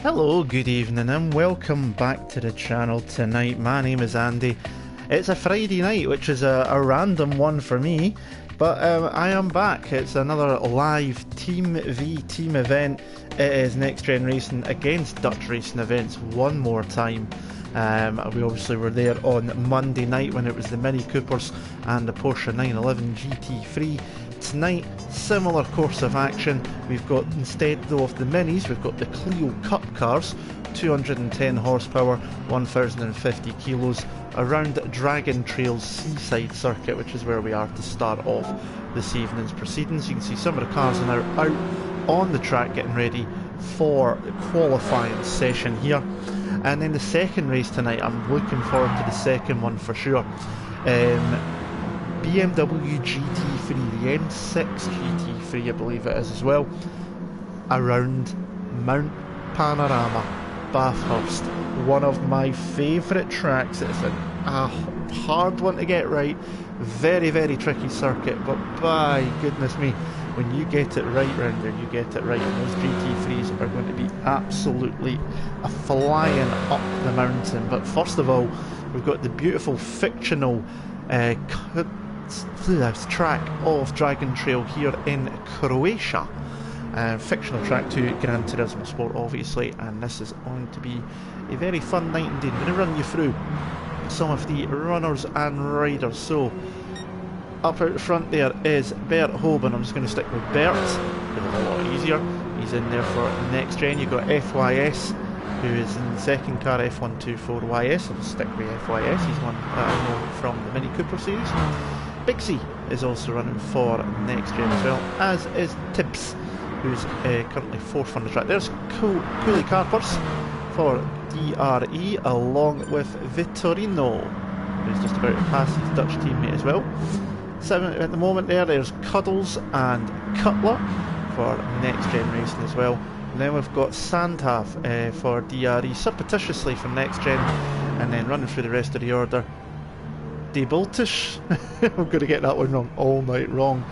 Hello, good evening and welcome back to the channel tonight. My name is Andy. It's a Friday night, which is a random one for me, but I am back. It's another live Team v Team event. It is Next Gen Racing against Dutch Racing Events one more time. We obviously were there on Monday night when it was the Mini Coopers and the Porsche 911 GT3. Tonight, similar course of action. We've got, instead though of the minis, we've got the Clio Cup cars, 210 horsepower, 1050 kilos, around Dragon Trail's seaside circuit, which is where we are to start off this evening's proceedings. You can see some of the cars are now out on the track getting ready for the qualifying session here. And then the second race tonight, I'm looking forward to the second one for sure. BMW GT3, the M6 GT3 I believe it is as well, around Mount Panorama, Bathurst. One of my favourite tracks. It's a hard one to get right, very very tricky circuit, but by goodness me, when you get it right round there, you get it right, and those GT3s are going to be absolutely flying up the mountain. But first of all, we've got the beautiful fictional track of Dragon Trail here in Croatia. Fictional track to Gran Turismo Sport obviously, and this is going to be a very fun night indeed. I'm going to run you through some of the runners and riders. So up out front there is Bert Hoban. I'm just going to stick with Bert, it's a lot easier. He's in there for Next Gen. You've got FYS, who is in the second car, F124YS. I'll stick with FYS, he's one that I know from the Mini Cooper series. Big C is also running for Next Gen as well, as is Tibbs, who's currently fourth on the track. There's Cooley Carpers for DRE, along with Vittorino, who's just about to pass his Dutch teammate as well. Seventh at the moment there's Cuddles and Cutler for Next Gen Racing as well. And then we've got Sandhav for DRE, surreptitiously from Next Gen, and then running through the rest of the order, Debultish. I'm going to get that one wrong all night wrong.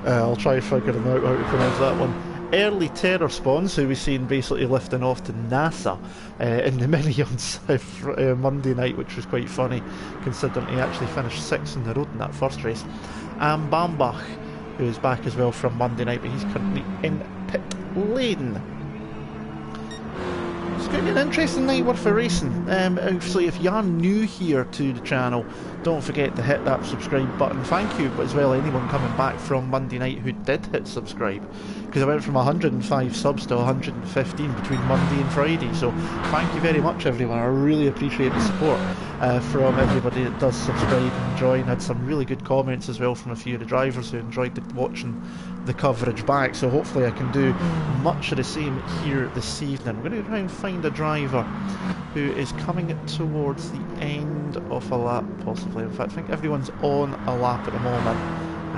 I'll try to figure them out how to pronounce that one. Early Terror Spawns, who we've seen basically lifting off to NASA in the Mini on Monday night, which was quite funny considering he actually finished 6th in the road in that first race. And Bambach, who is back as well from Monday night, but he's currently in pit lane. It's going to be an interesting night worth of racing. Obviously, if you are new here to the channel, don't forget to hit that subscribe button. Thank you, but as well anyone coming back from Monday night who did hit subscribe, because I went from 105 subs to 115 between Monday and Friday. So thank you very much everyone. I really appreciate the support from everybody that does subscribe and join. Had some really good comments as well from a few of the drivers who enjoyed watching the coverage back, so hopefully I can do much of the same here this evening. We're going to try and find a driver who is coming towards the end of a lap, possibly. In fact, I think everyone's on a lap at the moment,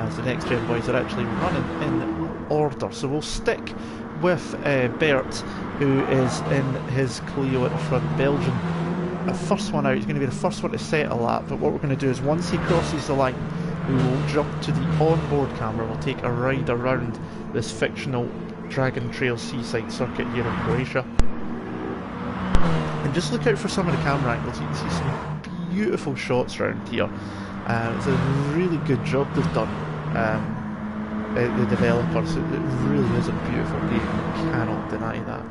as the Next Gen boys are actually running in order. So we'll stick with Bert, who is in his Clio at the front, Belgian. First one out, he's going to be the first one to set a lap, but what we're going to do is once he crosses the line, we will jump to the onboard camera. We'll take a ride around this fictional Dragon Trail seaside circuit here in Croatia. And just look out for some of the camera angles. You can see some beautiful shots around here. It's a really good job they've done, the developers. It really is a beautiful game. You cannot deny that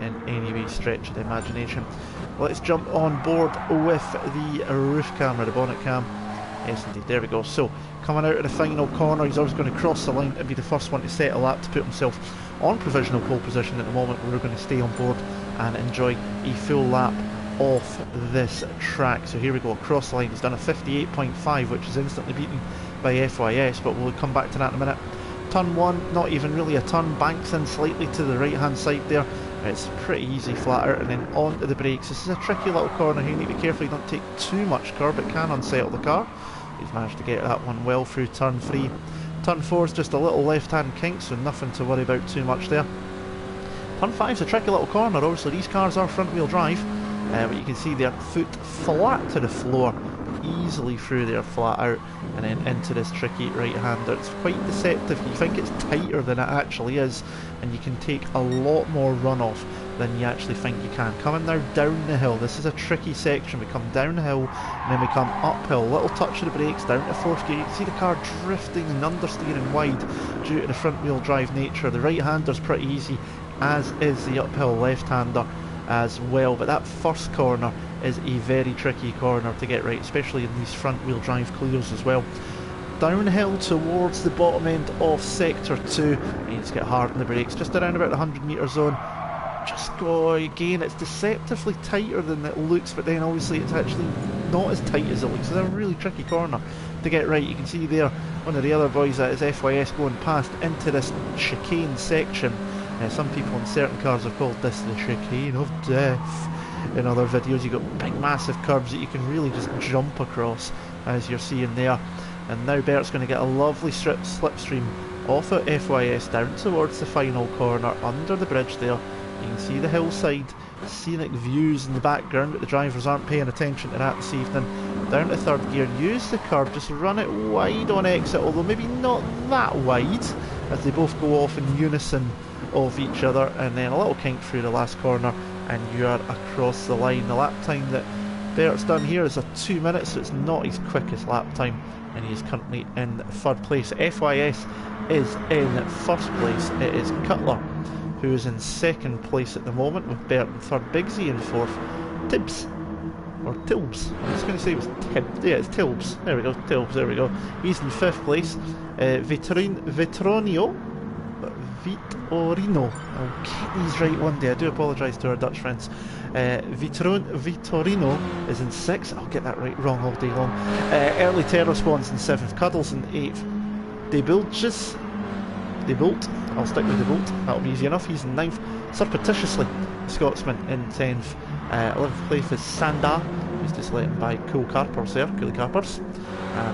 in any way stretch of the imagination. Let's jump on board with the roof camera, the bonnet cam. Yes indeed, there we go. So coming out of the final corner, he's always going to cross the line and be the first one to set a lap to put himself on provisional pole position. At the moment we're going to stay on board and enjoy a full lap off this track. So here we go, across the line. He's done a 58.5, which is instantly beaten by FYS, but we'll come back to that in a minute. Turn 1, not even really a turn, banks in slightly to the right hand side there. It's pretty easy flat out, and then onto the brakes. This is a tricky little corner here, you need to be careful you don't take too much curb, it can unsettle the car. He's managed to get that one well through turn 3. Turn 4 is just a little left hand kink, so nothing to worry about too much there. Turn 5 is a tricky little corner. Obviously these cars are front wheel drive, but you can see their foot flat to the floor, easily through there, flat out, and then into this tricky right hander. It's quite deceptive. You think it's tighter than it actually is, and you can take a lot more runoff than you actually think you can. Coming now down the hill, this is a tricky section. We come downhill and then we come uphill, little touch of the brakes, down to 4th gear. You can see the car drifting and understeering wide due to the front wheel drive nature. The right hander's pretty easy, as is the uphill left hander as well, but that first corner is a very tricky corner to get right, especially in these front wheel drive clears as well. Downhill towards the bottom end of sector 2, you need to get hard on the brakes, just around about the 100 metre zone. Just go again, it's deceptively tighter than it looks, but then obviously it's actually not as tight as it looks. It's a really tricky corner to get right. You can see there one of the other boys that is FYS going past into this chicane section. Some people in certain cars have called this the chicane of death. In other videos you've got big massive curves that you can really just jump across, as you're seeing there. And now Bert's going to get a lovely slipstream off at FYS down towards the final corner under the bridge there. You can see the hillside, scenic views in the background, but the drivers aren't paying attention to that this evening. Down to 3rd gear, use the curb, just run it wide on exit, although maybe not that wide, as they both go off in unison of each other, and then a little kink through the last corner and you are across the line. The lap time that Bert's done here is a 2 minutes, so it's not his quickest lap time, and he is currently in 3rd place. FYS is in 1st place. It is Cutler who is in 2nd place at the moment, with Bert in 3rd, Bigsy in 4th, Tibbs, or Tilbs, I was going to say it was Tibbs, yeah, it's Tilbs, there we go, Tilbs, there we go, he's in 5th place. Vitorino, I'll get these right one day, I do apologise to our Dutch friends. Vitorino is in 6th, I'll get that right wrong all day long. Early Terror Spawn's in 7th, Cuddles in 8th, De Bolt, I'll stick with De Bolt, that'll be easy enough, he's in 9th, Surreptitiously, Scotsman in 10th, 11th place is Sanda, who's just letting by Cool Carpers there, Coolie Carpers.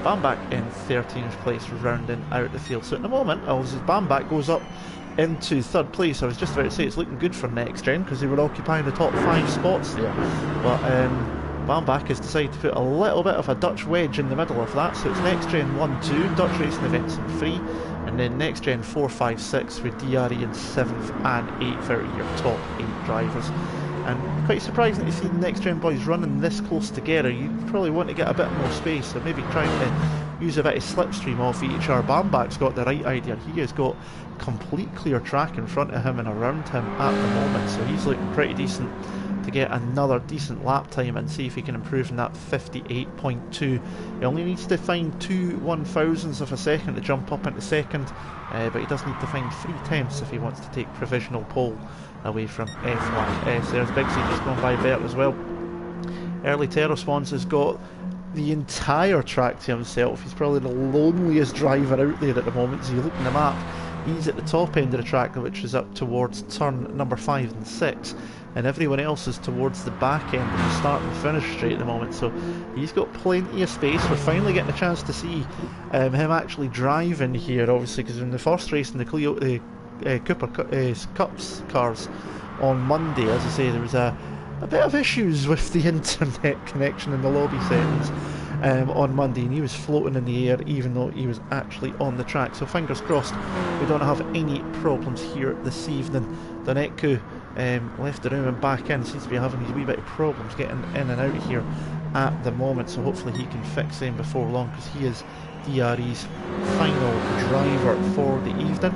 Bamback in 13th place, rounding out the field. So at the moment, as Bamback goes up into 3rd place, I was just about to say it's looking good for NXTGEN because they were occupying the top 5 spots there. But Bamback has decided to put a little bit of a Dutch wedge in the middle of that. So it's NXTGEN 1, 2, Dutch Racing Events in 3, and then NXTGEN 4, 5, 6 with DRE in 7th and 8th out of your top 8 drivers. And quite surprising to see the NXTGEN boys running this close together. You probably want to get a bit more space, so maybe trying to use a bit of slipstream off EHR. Bamback's got the right idea. He has got complete clear track in front of him and around him at the moment, so he's looking pretty decent to get another decent lap time and see if he can improve in that 58.2. He only needs to find 2 1/1000ths of a second to jump up into 2nd, but he does need to find 3/10ths if he wants to take provisional pole away from FYS. There's Bigsy just going by Bert as well. Early Terror Spawns has got the entire track to himself. He's probably the loneliest driver out there at the moment. As you look at the map, he's at the top end of the track, which is up towards turn number 5 and 6, and everyone else is towards the back end of the start and finish straight at the moment, so he's got plenty of space. We're finally getting a chance to see him actually driving here, obviously, because in the first race in the Cooper Cups cars on Monday, as I say, there was a bit of issues with the internet connection in the lobby settings on Monday, and he was floating in the air even though he was actually on the track. So fingers crossed we don't have any problems here this evening. Donetku left the room and back in, seems to be having these wee bit of problems getting in and out here at the moment, so hopefully he can fix them before long, because he is DRE's final driver for the evening.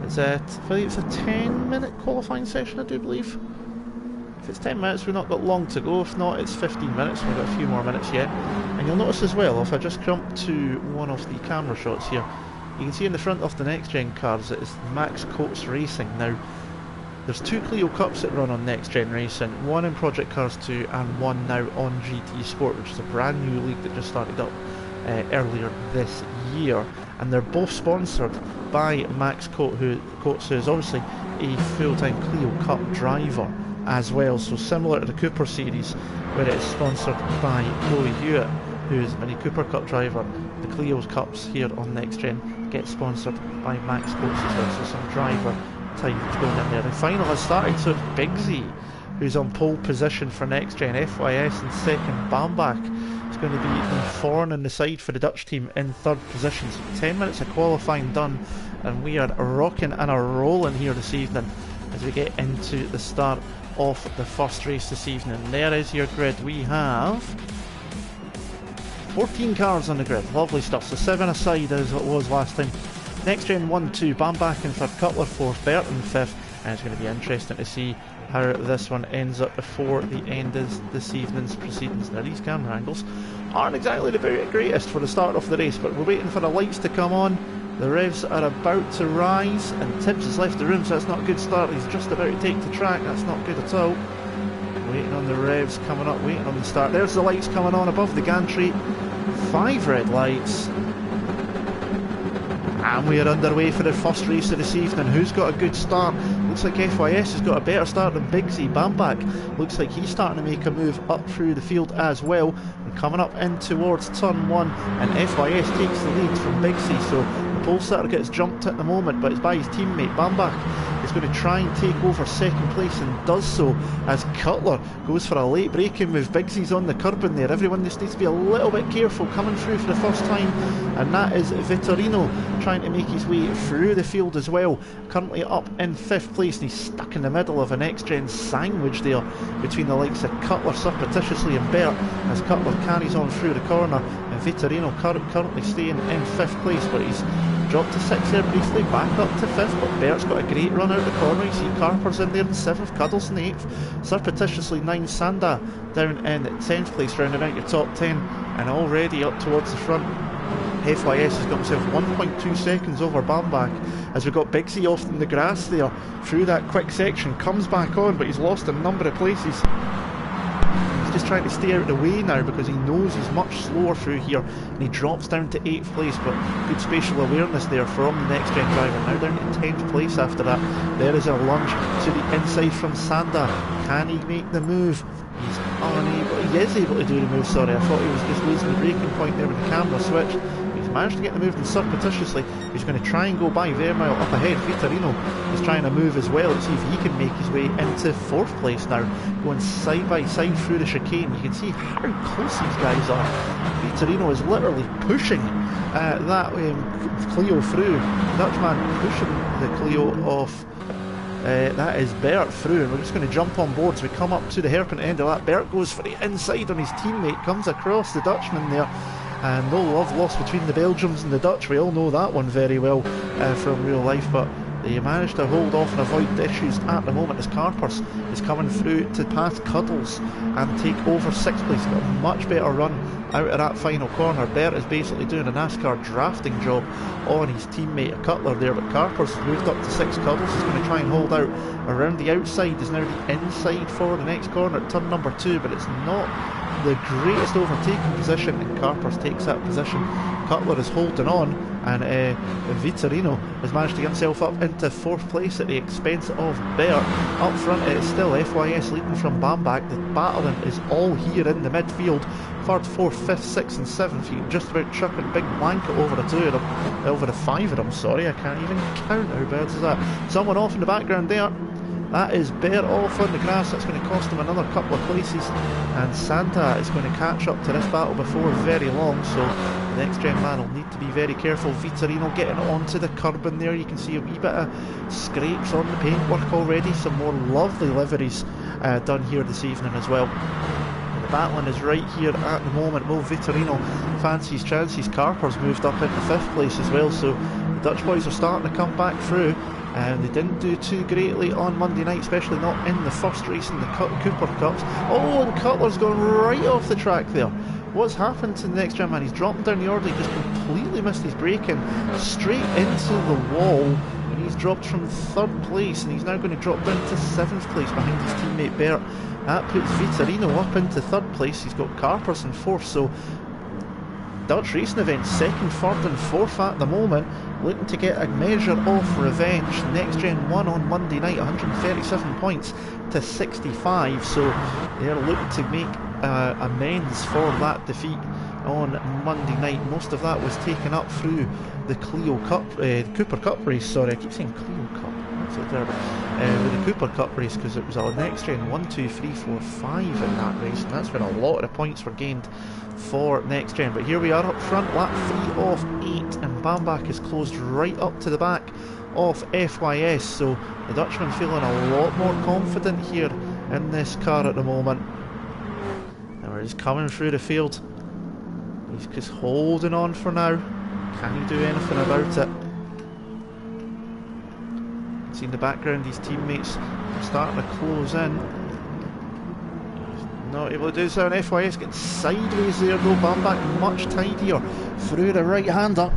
It's a 10-minute qualifying session, I do believe. If it's 10 minutes, we've not got long to go. If not, it's 15 minutes. We've got a few more minutes yet. And you'll notice as well, if I just jump to one of the camera shots here, you can see in the front of the NXTGEN cars that it's Max Coates Racing. Now, there's 2 Clio Cups that run on NXTGEN Racing, one in ProjectCars 2 and one now on GT Sport, which is a brand new league that just started up earlier this year, and they're both sponsored by Max Coates, who is obviously a full-time Clio Cup driver as well, so similar to the Cooper series where it is sponsored by Chloe Hewitt, who is a Mini Cooper Cup driver. The Clio's Cups here on NXTGEN get sponsored by Max Coates as well, so some driver time going in there. The final has started, so it's Bigsy who's on pole position for NXTGEN, FYS in 2nd, Bamback is going to be the thorn in the side for the Dutch team in 3rd position. So 10 minutes of qualifying done, and we are rocking and a rolling here this evening. as we get into the start of the first race this evening. There is your grid. We have 14 cars on the grid. Lovely stuff. So 7 aside as it was last time. Next Gen 1, 2, Bamback in third, Cutler fourth, Bert in fifth, and it's going to be interesting to see how this one ends up before the end of this evening's proceedings. Now these camera angles aren't exactly the very greatest for the start of the race, but we're waiting for the lights to come on. The revs are about to rise, and Tibbs has left the room, so that's not a good start. He's just about to take the track. That's not good at all. Waiting on the revs coming up, waiting on the start. There's the lights coming on above the gantry. 5 red lights. And we are underway for the first race of this evening. Who's got a good start? Looks like FYS has got a better start than Bigsy. Bamback looks like he's starting to make a move up through the field as well. And coming up in towards turn 1, and FYS takes the lead from Bigsy. So the pole starter gets jumped at the moment, but it's by his teammate. Bamback is going to try and take over second place, and does so as Cutler goes for a late braking move. Bigsy's on the curb in there. Everyone just needs to be a little bit careful coming through for the first time, and that is Vitorino trying to make his way through the field as well. Currently up in 5th place, and he's stuck in the middle of an NXTGEN sandwich there between the likes of Cutler surreptitiously and Bert, as Cutler carries on through the corner, and Vitorino currently staying in 5th place, but he's dropped to 6th there briefly, back up to 5th, but Bert's got a great run out the corner. You see Carper's in there in 7th, Cuddles in 8th, surreptitiously 9th, Sanda down in 10th place, rounding out your top 10, and already up towards the front. FYS has got himself 1.2 seconds over Bamback, as we've got Bigsy off in the grass there through that quick section, comes back on, but he's lost a number of places. He's just trying to stay out of the way now because he knows he's much slower through here, and he drops down to 8th place, but good spatial awareness there from the next gen driver. Now down to 10th place after that. There is a lunge to the inside from Sanda. Can he make the move? He's unable. He is able to do the move, sorry. I thought he was just losing the braking point there with the camera switch. He's managed to get the move in surreptitiously. He's going to try and go by Vermeil up ahead. Vitorino is trying to move as well. Let's see if he can make his way into 4th place now, going side by side through the chicane. You can see how close these guys are. Vitorino is literally pushing that Clio through. The Dutchman pushing the Clio off. That is Bert through, and we're just going to jump on board as we come up to the hairpin end of that. Bert goes for the inside on his teammate, comes across the Dutchman there, and no love lost between the Belgians and the Dutch. We all know that one very well from real life, but they managed to hold off and avoid issues at the moment as Carpers is coming through to pass Cuddles and take over 6th place. Got a much better run out of that final corner. Bert is basically doing a NASCAR drafting job on his teammate Cutler there, but Carpers moved up to 6th. Cuddles is going to try and hold out around the outside, is now the inside for the next corner at turn number 2, but it's not the greatest overtaking position, and Carpers takes that position. Cutler is holding on, and Vitorino has managed to get himself up into 4th place at the expense of Bert. Up front it is still FYS leading from Bamback. The battling is all here in the midfield. 3rd, 4th, 5th, 6th and 7th. You can just about chuck a big blanket over the 2 of them, over the 5 of them, sorry, I can't even count how bad is that. Someone off in the background there. That is Bert off on the grass. That's going to cost him another couple of places, and Santa is going to catch up to this battle before very long, so the next gen man will need to be very careful. Vitorino getting onto the curb in there. You can see a wee bit of scrapes on the paintwork already. Some more lovely liveries done here this evening as well. The battling is right here at the moment. Will Vitorino fancy his chances? Carper's moved up into 5th place as well, so the Dutch boys are starting to come back through. They didn't do too greatly on Monday night, especially not in the first race in the Cooper Cups. Oh, and Cutler's gone right off the track there. What's happened to the next gen man? He's dropped down the order, he just completely missed his braking, straight into the wall, and he's dropped from 3rd place, and he's now going to drop down to 7th place behind his teammate Bert. That puts Vitorino up into 3rd place. He's got Carpers in 4th, so Dutch racing events 2nd, 3rd and 4th at the moment, looking to get a measure of revenge. Next Gen 1 on Monday night, 137 points to 65, so they're looking to make amends for that defeat on Monday night. Most of that was taken up through the Clio Cup, Cooper Cup race, sorry, I keep saying Clio Cup, absolutely terrible. With the Cooper Cup race, because it was a next gen 1, 2, 3, 4, 5 in that race, and that's when a lot of the points were gained for next gen. But here we are up front, lap 3 of 8, and Bamback is closed right up to the back of FYS, so the Dutchman feeling a lot more confident here in this car at the moment. Now he's coming through the field, he's just holding on for now. Can he do anything about it? See in the background his teammates are starting to close in. Not able to do so, and FYS getting sideways there though. Bamback much tidier through the right hander.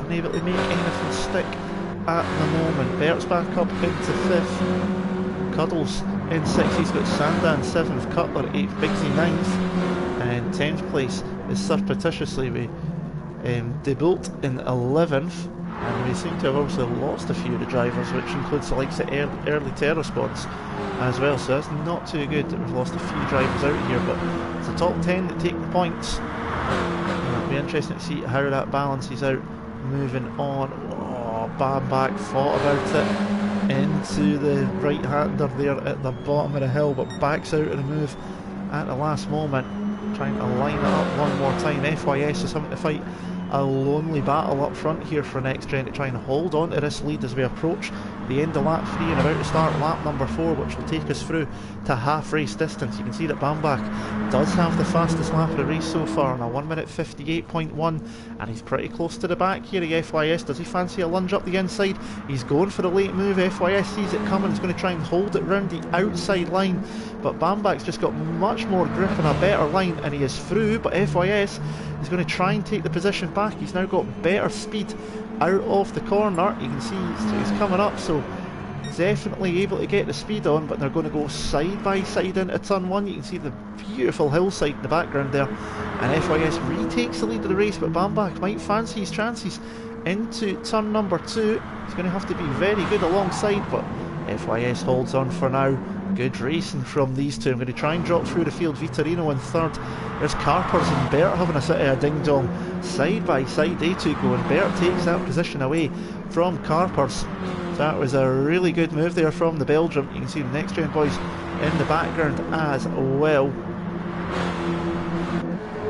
Unable to make anything stick at the moment. Bert's back up into 5th. Cuddles in 6th. He's got Sandan 7th, Cutler 8th, Bigsy 9th, and 10th place is surreptitiously with Debult in 11th. And we seem to have obviously lost a few of the drivers, which includes the likes of early terror squads as well, so that's not too good that we've lost a few drivers out here, but it's the top 10 that take the points. It'll be interesting to see how that balances out moving on. Oh, Bamback thought about it into the right hander there at the bottom of the hill, but backs out of the move at the last moment, trying to line it up one more time. FYS is having to fight a lonely battle up front here for next gen to try and hold on to this lead as we approach the end of lap 3 and about to start lap number 4, which will take us through to half race distance. You can see that Bamback does have the fastest lap of the race so far on a 1 minute 58.1, and he's pretty close to the back here. The FYS, does he fancy a lunge up the inside? He's going for the late move. FYS sees it coming, he's going to try and hold it round the outside line, but Bamback's just got much more grip and a better line, and he is through. But FYS is going to try and take the position back. He's now got better speed out of the corner. You can see he's coming up, so definitely able to get the speed on, but they're going to go side by side into turn 1. You can see the beautiful hillside in the background there, and FYS retakes the lead of the race, but Bamback might fancy his chances into turn number 2. He's going to have to be very good alongside, but FYS holds on for now. Good racing from these two. I'm going to try and drop through the field. Vitorino in 3rd. There's Carpers and Bert having a sort of a ding-dong side by side. They two go, and Bert takes that position away from Carpers. So that was a really good move there from the Belgium. You can see the next gen boys in the background as well.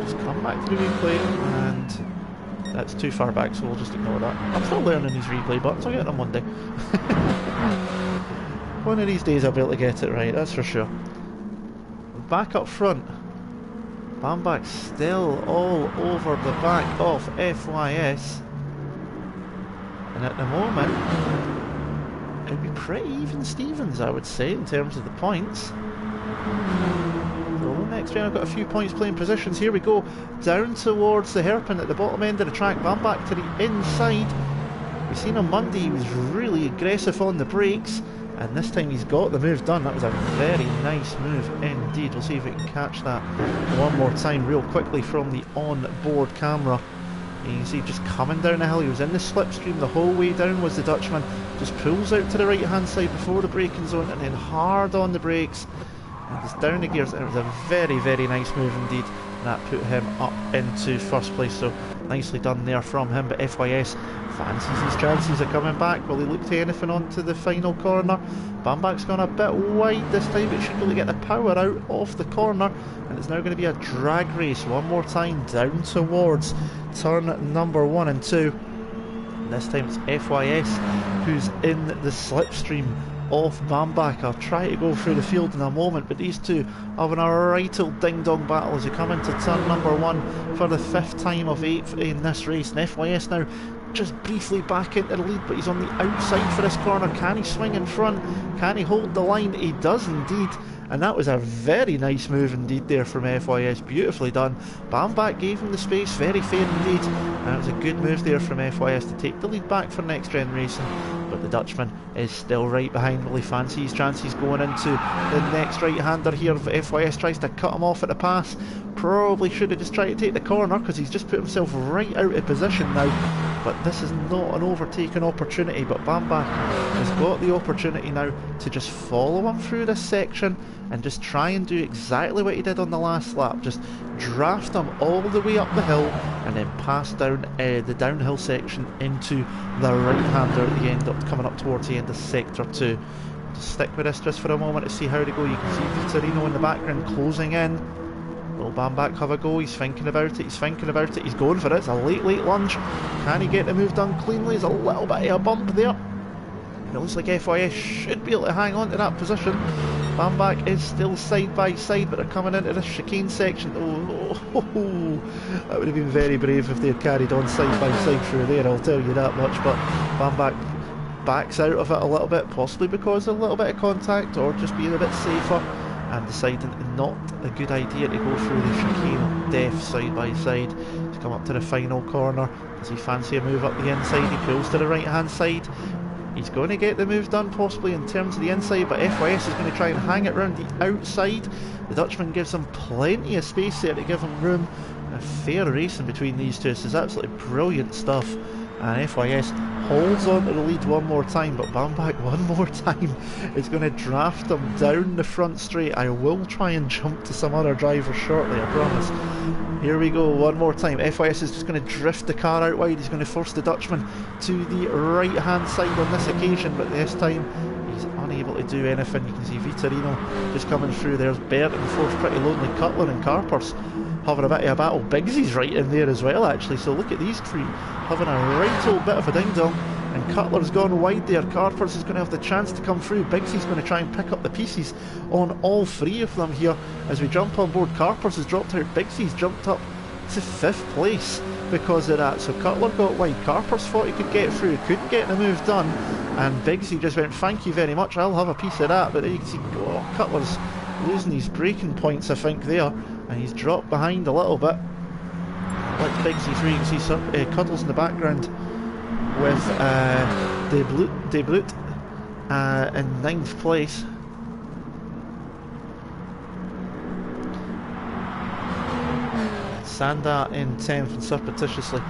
Just come back to the replay, and that's too far back, so we'll just ignore that. I'm still learning these replay buttons. I'll get them one day. One of these days I'll be able to get it right, that's for sure. Back up front, Bamback still all over the back of FYS, and at the moment it'd be pretty even Stevens, I would say, in terms of the points. So next round I've got a few points playing positions. Here we go, down towards the hairpin at the bottom end of the track. Bamback to the inside. We've seen on Monday he was really aggressive on the brakes, and this time he's got the move done. That was a very nice move indeed. We'll see if we can catch that one more time real quickly from the on-board camera. And you can see just coming down the hill, he was in the slipstream the whole way down was the Dutchman. Just pulls out to the right hand side before the braking zone, and then hard on the brakes and just down the gears. It was a very, very nice move indeed. That put him up into 1st place, so nicely done there from him. But FYS fancies his chances of coming back. Will he look to anything onto the final corner? Bamback's gone a bit wide this time, but should really get the power out of the corner, and it's now going to be a drag race one more time down towards turn number 1 and 2. And this time it's FYS who's in the slipstream of Bamback. I'll try to go through the field in a moment, but these two having a right old ding-dong battle as they come into turn number 1 for the 5th time of 8th in this race. And FYS now just briefly back into the lead, but he's on the outside for this corner. Can he swing in front? Can he hold the line? He does indeed, and that was a very nice move indeed there from FYS. Beautifully done. Bamback gave him the space, very fair indeed, and it was a good move there from FYS to take the lead back for next gen racing. But the Dutchman is still right behind. Will he fancy his chances going into the next right-hander here? If FYS tries to cut him off at the pass, probably should have just tried to take the corner, because he's just put himself right out of position now. but this is not an overtaking opportunity. But Bamback has got the opportunity now to just follow him through this section and just try and do exactly what he did on the last lap. Just draft him all the way up the hill and then pass down the downhill section into the right-hander at the end, coming up towards the end of Sector 2. Just stick with this just for a moment to see how they go. You can see Vitorino in the background closing in. Will Bamback have a go? He's thinking about it, he's thinking about it, he's going for it. It's a late lunge. Can he get the move done cleanly? There's a little bit of a bump there. It looks like FYS should be able to hang on to that position. Bamback is still side by side, but they're coming into this chicane section. That would have been very brave if they had carried on side by side through there, I'll tell you that much. But Bamback backs out of it a little bit, possibly because of a little bit of contact or just being a bit safer, and deciding not a good idea to go through the chicane of death side by side. He's come up to the final corner. Does he fancy a move up the inside? He pulls to the right hand side. He's going to get the move done possibly in terms of the inside, but FYS is going to try and hang it round the outside. The Dutchman gives him plenty of space there to give him room. A fair racing between these two. This is absolutely brilliant stuff. And FYS holds on to the lead one more time, but Bamback one more time is going to draft him down the front straight. I will try and jump to some other drivers shortly, I promise. Here we go, one more time. FYS is just going to drift the car out wide. He's going to force the Dutchman to the right hand side on this occasion, but this time he's unable to do anything. You can see Vitorino just coming through. There's Bert in the fourth, pretty lonely. Cutler and Carpers having a bit of a battle. Biggsy's right in there as well, actually. So look at these three having a right old bit of a ding-dong. And Cutler's gone wide there. Carpers is going to have the chance to come through. Biggsy's going to try and pick up the pieces on all three of them here. As we jump on board, Carpers has dropped out. Biggsy's jumped up to 5th place because of that. So Cutler got wide. Carpers thought he could get through, couldn't get the move done. And Biggsy just went, thank you very much, I'll have a piece of that. But there you can see, oh, Cutler's losing his braking points, I think, there. And he's dropped behind a little bit. Like Biggsy through, you can see Cuddles in the background with Deblut in 9th place. Sanda in 10th and surreptitiously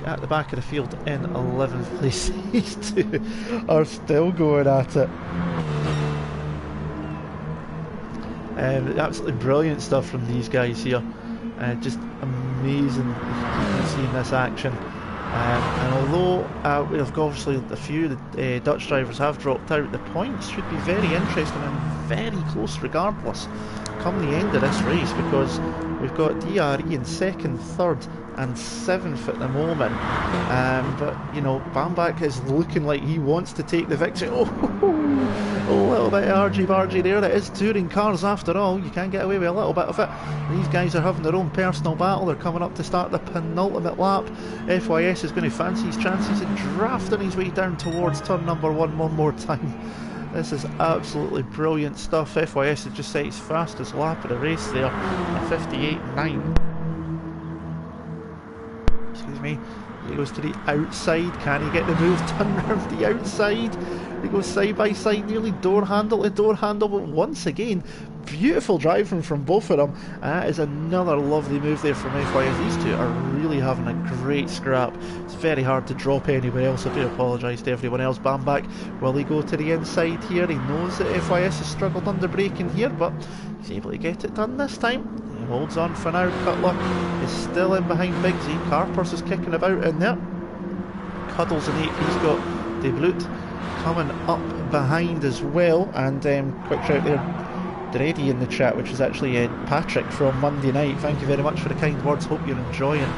at the back of the field in 11th place. These two are still going at it. Absolutely brilliant stuff from these guys here. Just amazing you can see in this action. And although obviously a few Dutch drivers have dropped out, the points should be very interesting and very close regardless come the end of this race, because we've got DRE in 2nd, 3rd and 7th at the moment. But you know, Bamback is looking like he wants to take the victory. A little bit of argy-bargy there. That is touring cars after all. You can get away with a little bit of it. These guys are having their own personal battle. They're coming up to start the penultimate lap. FYS is going to fancy his chances and drafting his way down towards turn number 1 one more time. This is absolutely brilliant stuff. FYS has just set his fastest lap of the race there, 58.9. Excuse me. He goes to the outside. Can he get the move done around the outside? He goes side by side, nearly door handle to door handle, but once again, beautiful driving from both of them. That is another lovely move there from FYS. These two are really having a great scrap. It's very hard to drop anywhere else. I do apologise to everyone else. Bamback, will he go to the inside here? He knows that FYS has struggled under braking here, but he's able to get it done this time. He holds on for now. Cutler is still in behind Biggsy. Carpers is kicking about in there. Cuddles in 8th. He's got Deblut coming up behind as well. And quick shout there, Dreddy in the chat, which is actually Patrick from Monday night. Thank you very much for the kind words. Hope you're enjoying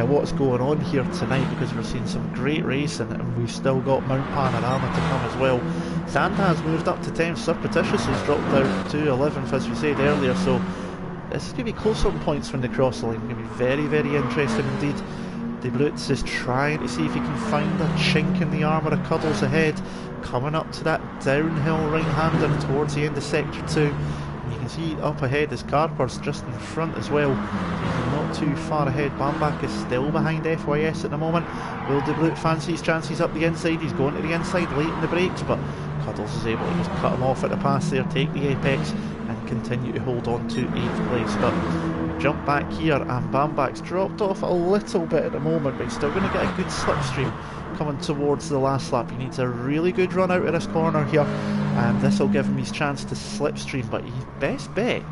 what's going on here tonight, because we're seeing some great racing and we've still got Mount Panorama to come as well. Sanda has moved up to 10th. Surreptitious has dropped out to 11th, as we said earlier. So this is going to be close on points from the cross line. It's going to be very, very interesting indeed. De Blutz is trying to see if he can find a chink in the armour of Cuddles ahead, coming up to that downhill right-hander towards the end of Sector 2. And you can see up ahead is Carpers just in front as well. He's not too far ahead. Bamback is still behind FYS at the moment. Will De Blutz fancy his chances up the inside? He's going to the inside late in the brakes, but Cuddles is able to just cut him off at the pass there, take the apex, and continue to hold on to 8th place. But jump back here, and Bambak's dropped off a little bit at the moment, but he's still going to get a good slipstream coming towards the last lap. He needs a really good run out of this corner here, and this will give him his chance to slipstream, but his best bet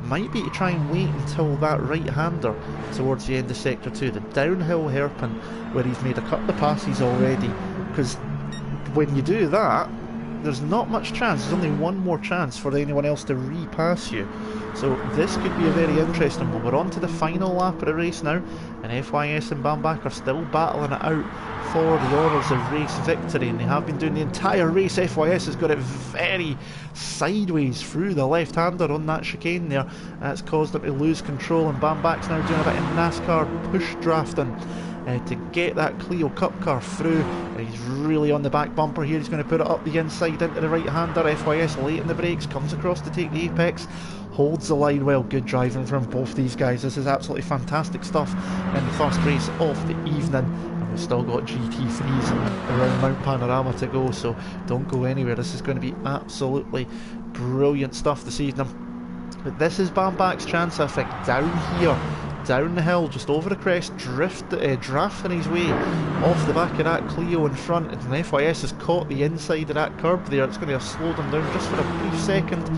might be to try and wait until that right-hander towards the end of Sector 2, the downhill hairpin, where he's made a couple of passes already, because when you do that, there's not much chance, there's only one more chance for anyone else to repass you. So this could be a very interesting one. We're on to the final lap of the race now, and FYS and Bambak are still battling it out for the honours of race victory, and they have been doing the entire race. FYS has got it very sideways through the left-hander on that chicane there. That's caused him to lose control, and Bambak's now doing a bit of NASCAR push drafting to get that Clio Cup car through. He's really on the back bumper here. He's going to put it up the inside into the right-hander. FYS late in the brakes, comes across to take the apex, holds the line well. Good driving from both these guys. This is absolutely fantastic stuff in the first race of the evening, and we've still got GT3s around Mount Panorama to go, so don't go anywhere. This is going to be absolutely brilliant stuff this evening. But this is Bambak's chance, I think, down here, down the hill, just over the crest, drafting his way off the back of that Clio in front, and FYS has caught the inside of that curb there. It's going to slow them down just for a brief second.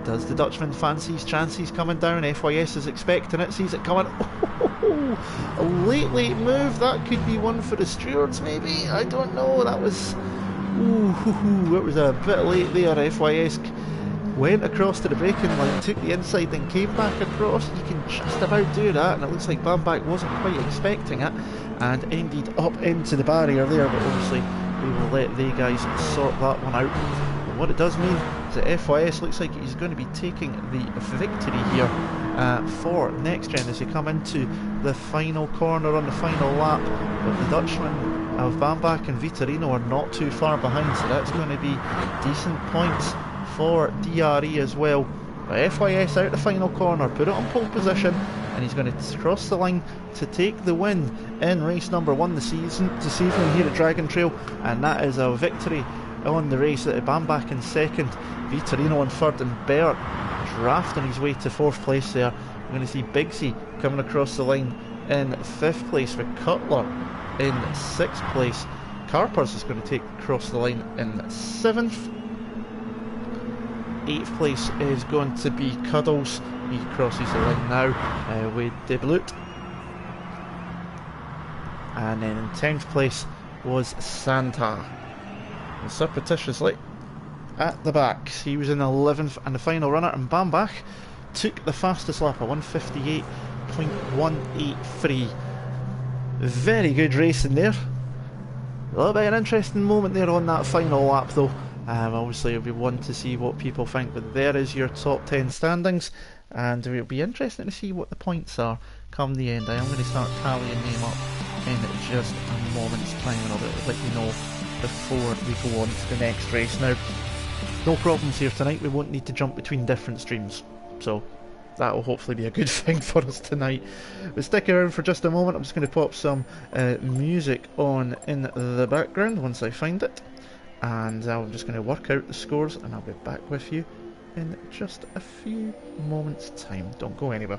Does the Dutchman fancy his chances coming down? FYS is expecting it, sees it coming. Oh, a late move. That could be one for the stewards, maybe. I don't know. That was... it was a bit late there. FYS went across to the braking line, took the inside, then came back across. You can just about do that, and it looks like Bambak wasn't quite expecting it, and ended up into the barrier there, but obviously we will let the guys sort that one out. And what it does mean is that FYS looks like he's going to be taking the victory here for NXTGEN as you come into the final corner on the final lap, but the Dutchman of Bambak and Vitorino are not too far behind, so that's going to be decent points for DRE as well. But FYS out the final corner, put it on pole position, and he's going to cross the line to take the win in race number 1 this evening here at Dragon Trail, and that is a victory on the race. Bambak in second, Vitorino in third, and Bert drafting his way to 4th place there. We're going to see Bigsy coming across the line in 5th place, with Cutler in 6th place. Carpers is going to take across the line in 7th. 8th place is going to be Cuddles. He crosses the line now with Deblut. And then in 10th place was Santa. And surreptitiously at the back, he was in 11th and the final runner, and Bambak took the fastest lap, a 158.183. Very good racing there. A little bit of an interesting moment there on that final lap though. Obviously it'll be one to see what people think, but there is your top 10 standings, and it'll be interesting to see what the points are come the end. I am going to start tallying them up in just a moment's time, and I'll let you know before we go on to the next race. Now, no problems here tonight. We won't need to jump between different streams, so that will hopefully be a good thing for us tonight. But stick around for just a moment. I'm just going to pop some music on in the background once I find it, and I'm just going to work out the scores, and I'll be back with you in just a few moments time. Don't go anywhere.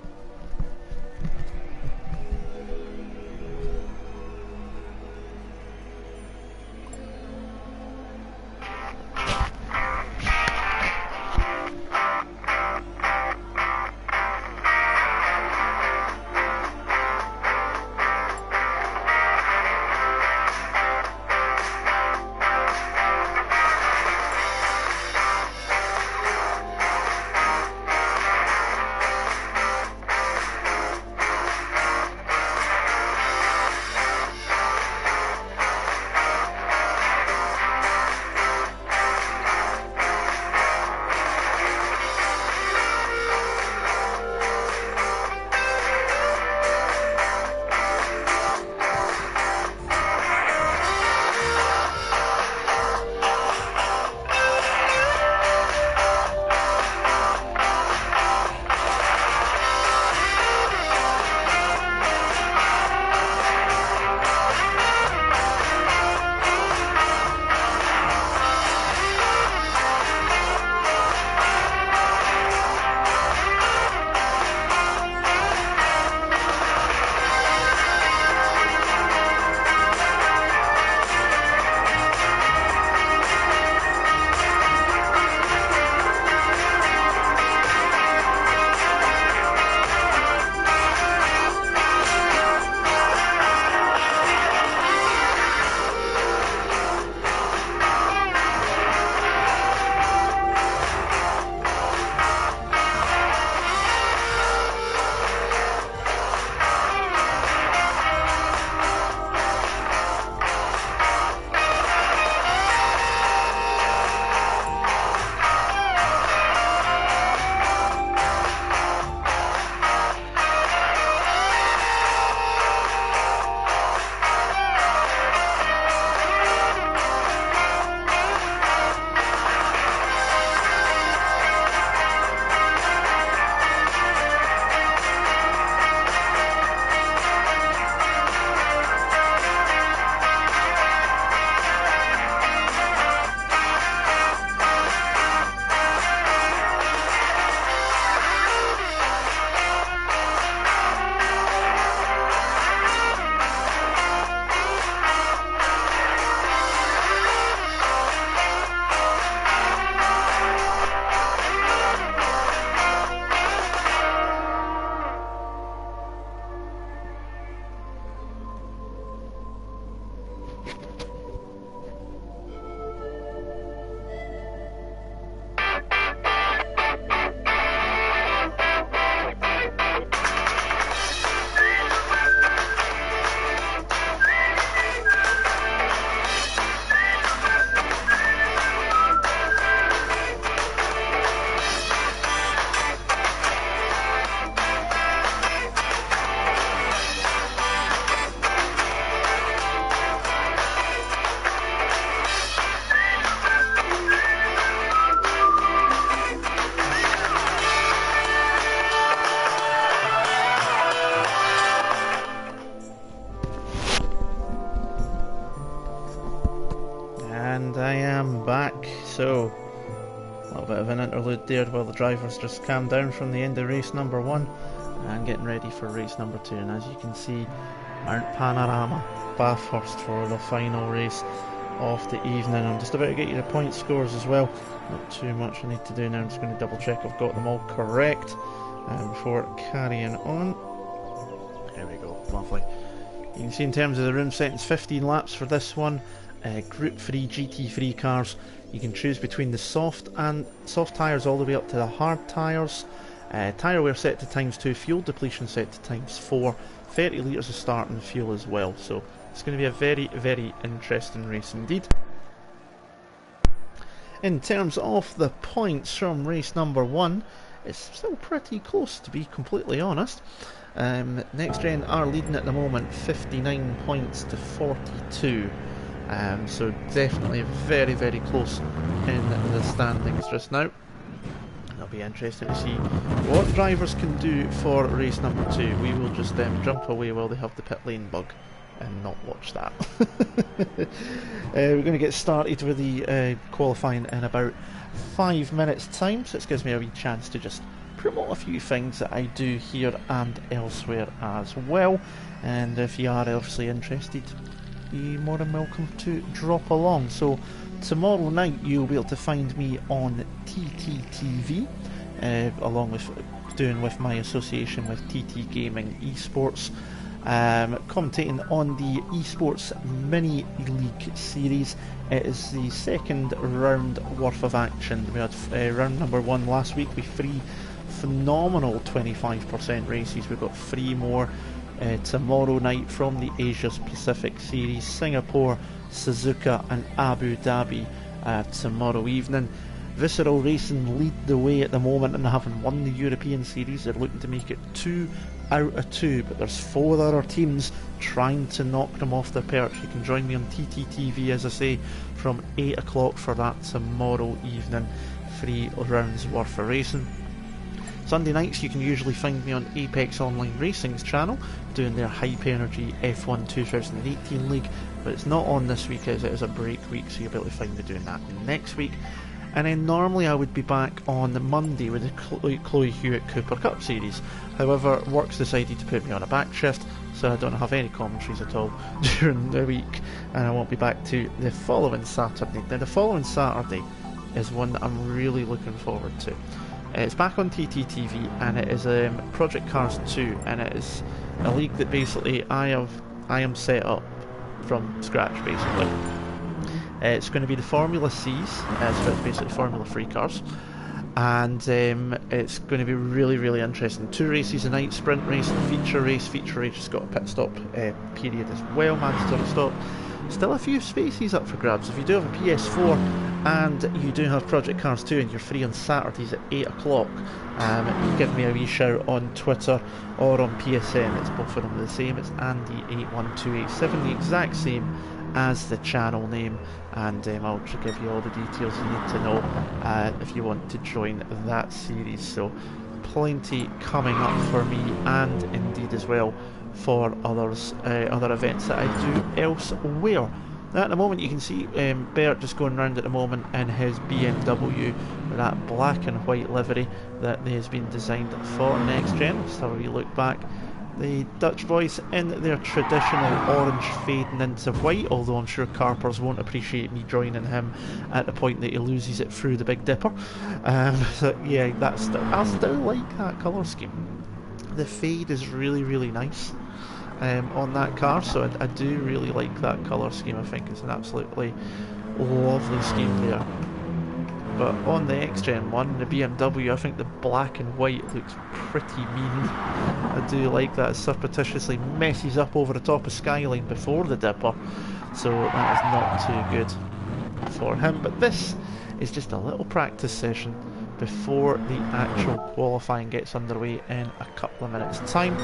so a little bit of an interlude there while the drivers just calm down from the end of race number 1 and getting ready for race number 2. And as you can see, Mount Panorama, Bathurst for the final race of the evening. I'm just about to get you the point scores as well. Not too much I need to do now. I'm just going to double check I've got them all correct before carrying on. There we go, lovely. You can see in terms of the room settings, 15 laps for this one. Group 3 GT3 cars. You can choose between the soft tyres all the way up to the hard tyres. Tyre wear set to ×2, fuel depletion set to ×4, 30 litres of starting fuel as well. So it's going to be a very, very interesting race indeed. In terms of the points from race number 1, it's still pretty close, to be completely honest. NXTGEN are leading at the moment, 59 points to 42. So definitely very, very close in the standings just now. It'll be interesting to see what drivers can do for race number 2. We will just jump away while they have the pit lane bug and not watch that. We're going to get started with the qualifying in about 5 minutes time, so it gives me a wee chance to just promote a few things that I do here and elsewhere as well. And if you are obviously interested, you're more than welcome to drop along. So tomorrow night you'll be able to find me on TTTV, along with doing with my association with TT Gaming Esports, commentating on the Esports Mini League series. It is the second round worth of action. We had round number 1 last week with 3 phenomenal 25% races. We've got 3 more tomorrow night from the Asia Pacific Series, Singapore, Suzuka and Abu Dhabi tomorrow evening. Visceral Racing lead the way at the moment and having won the European Series. They're looking to make it 2 out of 2, but there's 4 other teams trying to knock them off their perch. You can join me on TTTV, as I say, from 8 o'clock for that tomorrow evening. 3 rounds worth of racing. Sunday nights you can usually find me on Apex Online Racing's channel doing their Hype Energy F1 2018 League, but it's not on this week as it is a break week, so you'll be able to find me doing that next week. And then normally I would be back on the Monday with the Chloe Hewitt Cooper Cup series. However, work's decided to put me on a back shift, so I don't have any commentaries at all during the week, and I won't be back to the following Saturday. Now the following Saturday is one that I'm really looking forward to. It's back on TTTV, and it is ProjectCars 2, and it is a league that basically I am set up from scratch basically. It's going to be the Formula C's, so it's basically Formula 3 cars, and it's going to be really, really interesting. 2 races a night, sprint race and feature race. Feature race has got a pit stop period as well, mandatory stop. Still a few spaces up for grabs. If you do have a PS4 and you do have ProjectCars 2 and you're free on Saturdays at 8 o'clock, give me a wee shout on Twitter or on PSN. It's both of them the same. It's Andy81287, the exact same as the channel name, and I'll give you all the details you need to know if you want to join that series. So plenty coming up for me, and indeed as well for others, other events that I do elsewhere. Now at the moment you can see Bert just going around at the moment in his BMW with that black and white livery that has been designed for NXTGEN. Let's have a wee look back. The Dutch boys in their traditional orange fading into white, although I'm sure Carpers won't appreciate me joining him at the point that he loses it through the Big Dipper. So yeah, I still like that colour scheme. The fade is really, really nice on that car, so I do really like that colour scheme. I think it's an absolutely lovely scheme there. But on the NXTGEN one, the BMW, I think the black and white looks pretty mean. I do like that. It surreptitiously messes up over the top of Skyline before the Dipper, so that is not too good for him. But this is just a little practice session before the actual qualifying gets underway in a couple of minutes time.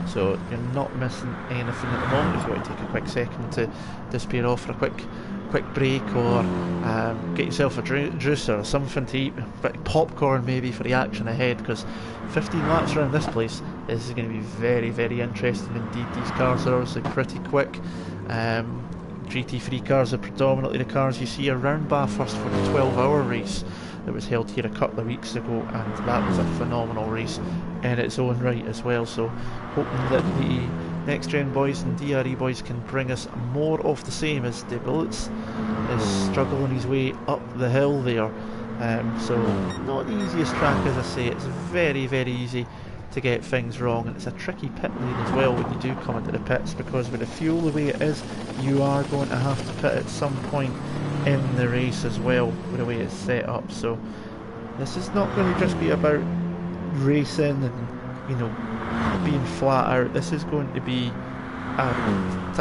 So you're not missing anything at the moment. If you want to take a quick second to disappear off for a quick break, or get yourself a juice or something to eat, a bit of popcorn maybe for the action ahead, because 15 laps around this place is going to be very, very interesting indeed. These cars are obviously pretty quick. GT3 cars are predominantly the cars you see around Bathurst for the 12-hour race that was held here a couple of weeks ago, and that was a phenomenal race in its own right as well. So hoping that the NXTGEN boys and DRE boys can bring us more of the same, as De Bullets is struggling his way up the hill there. So not the easiest track, as I say. It's very, very easy to get things wrong, and it's a tricky pit lane as well when you do come into the pits, because with the fuel the way it is, you are going to have to pit at some point in the race as well, with the way it's set up. So this is not going to just be about racing and, you know, being flat out. This is going to be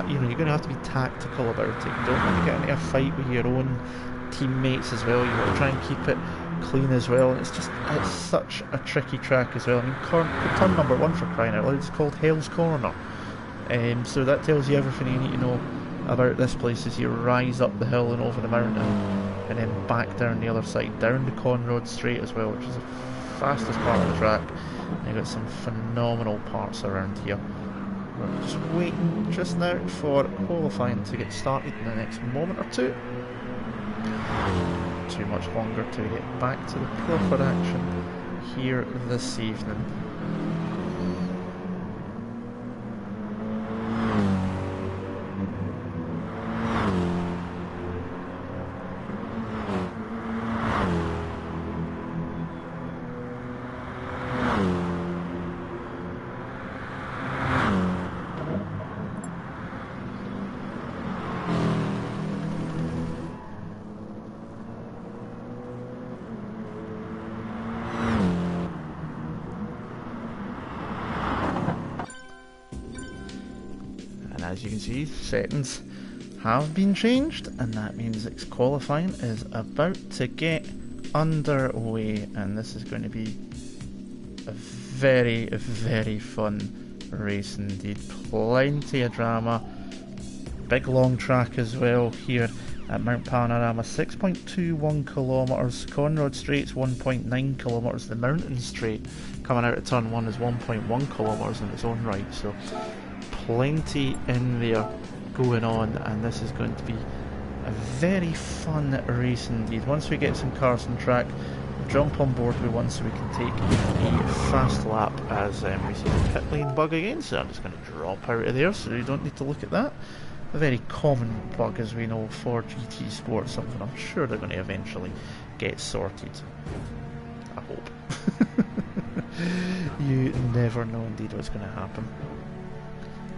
you know, you're going to have to be tactical about it. You don't want to get into a fight with your own teammates as well. You want to try and keep it clean as well, and it's such a tricky track as well. I mean, turn number 1, for crying out loud, it's called Hell's Corner, so that tells you everything you need to know about this place as you rise up the hill and over the mountain, and then back down the other side, down the Conrod Straight as well, which is the fastest part of the track. And you've got some phenomenal parts around here. We're just waiting just now for qualifying to get started in the next moment or two. Too much longer to get back to the proper action here this evening. As you can see, settings have been changed, and that means its qualifying is about to get underway, and this is going to be a very, very fun race indeed. Plenty of drama, big long track as well here at Mount Panorama. 6.21 kilometres, Conrod Straight's 1.9 kilometres, the Mountain Straight coming out of turn 1 is 1.1 kilometres in its own right, so plenty in there going on, and this is going to be a very fun race indeed. Once we get some cars on track, jump on board with one so we can take a fast lap as we see the pit lane bug again, so I'm just going to drop out of there so you don't need to look at that. A very common bug, as we know, for GT Sport, something I'm sure they're going to eventually get sorted. I hope. You never know indeed what's going to happen.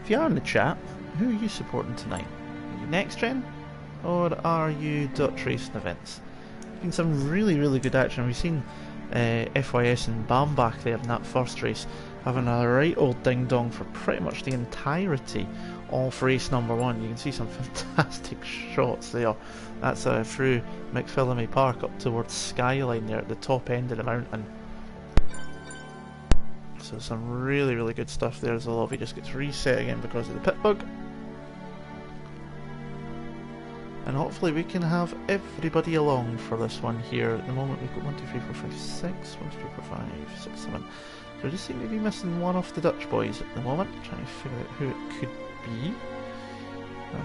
If you are in the chat, who are you supporting tonight? Are you NXTGEN or are you Dutch Racing Events? There's been some really, really good action. We've seen FYS and Bambach there in that first race having a right old ding dong for pretty much the entirety of race number 1. You can see some fantastic shots there. That's through McPhillamy Park up towards Skyline there at the top end of the mountain. So some really, really good stuff there as the lobby just gets reset again because of the pit bug. And hopefully we can have everybody along for this one here. At the moment we've got 1, 2, 3, 4, 5, 6, 1, 2, 3, 4, 5, 6, 7. So we just seem to be missing one off the Dutch boys at the moment. Trying to figure out who it could be.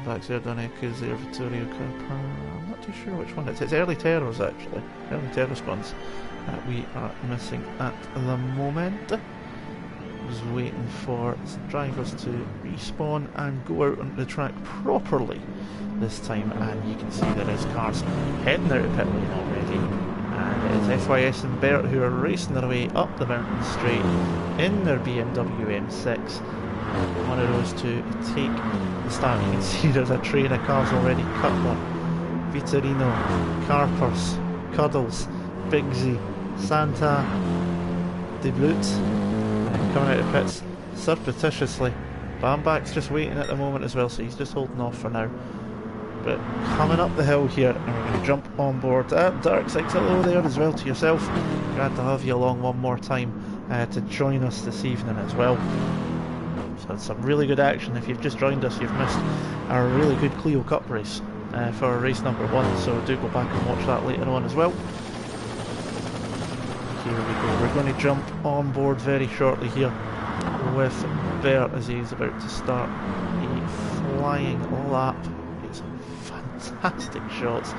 Back there, Donekas there, Vittorio Carper. I'm not too sure which one it is. It's Early Terrors actually. Early Terror spawns that we are missing at the moment. Was waiting for drivers to respawn and go out onto the track properly this time, and you can see there is cars heading out of pit lane already, and it is FYS and Bert who are racing their way up the mountain straight in their BMW M6. One of those to take the start. You can see there's a train of cars already. Cutler, Vitorino, Carpers, Cuddles, Bigsy, Santa, De Brute coming out of pits surreptitiously. Bambach's just waiting at the moment as well, so he's just holding off for now. But coming up the hill here, and we're going to jump on board. Dark Six, hello there as well to yourself. Glad to have you along one more time to join us this evening as well. So some really good action. If you've just joined us, you've missed our really good Clio Cup race for race number 1, so do go back and watch that later on as well. Here we go. We're going to jump on board very shortly here with Bert as he's about to start a flying lap. Get some fantastic shots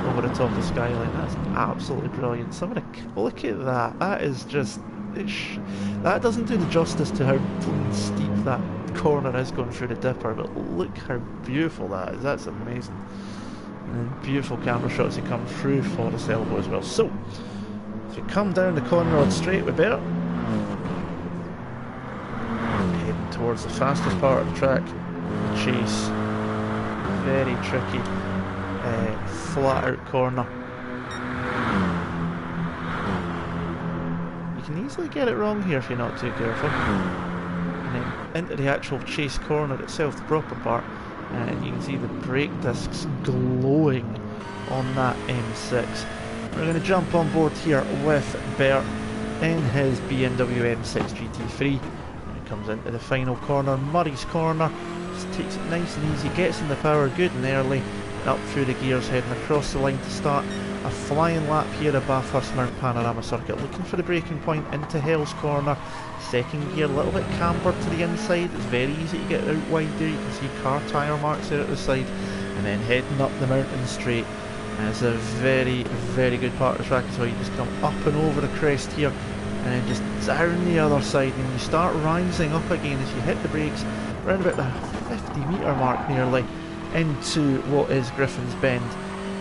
over the top of Skyline. That's absolutely brilliant. Look at that. That is just... that doesn't do the justice to how steep that corner is going through the dipper, but look how beautiful that is. That's amazing. And beautiful camera shots that come through Forest Elbow as well. So, if you come down the Conrod straight with Bert, heading towards the fastest part of the track, Chase, very tricky, flat out corner. You can easily get it wrong here if you're not too careful. And then into the actual Chase corner itself, the proper part, and you can see the brake discs glowing on that M6. We're going to jump on board here with Bert in his BMW M6 GT3. He comes into the final corner, Murray's corner, just takes it nice and easy, gets in the power good and early, up through the gears, heading across the line to start a flying lap here at Bathurst Mount Panorama Circuit, looking for the braking point into Hell's corner. Second gear, a little bit cambered to the inside, it's very easy to get out wide there, you can see car tyre marks there at the side, and then heading up the mountain straight. And it's a very, very good part of the track as well. You just come up and over the crest here, and then just down the other side, and you start rising up again as you hit the brakes around about the 50 metre mark nearly into what is Griffin's Bend.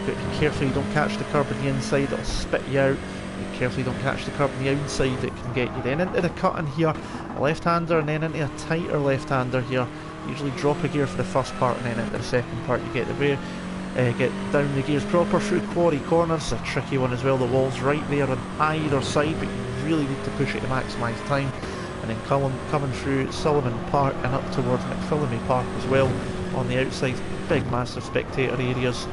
But be careful you don't catch the curb on the inside, it'll spit you out. Be careful you don't catch the curb on the outside, it can get you. Then into the cut in here, a left-hander, and then into a tighter left-hander here. Usually drop a gear for the first part, and then into the second part you get the rear. Get down the gears proper through Quarry Corners, a tricky one as well. The wall's right there on either side, but you really need to push it to maximise time. And then coming through Sullivan Park and up towards McPhillamy Park as well on the outside. Big massive spectator areas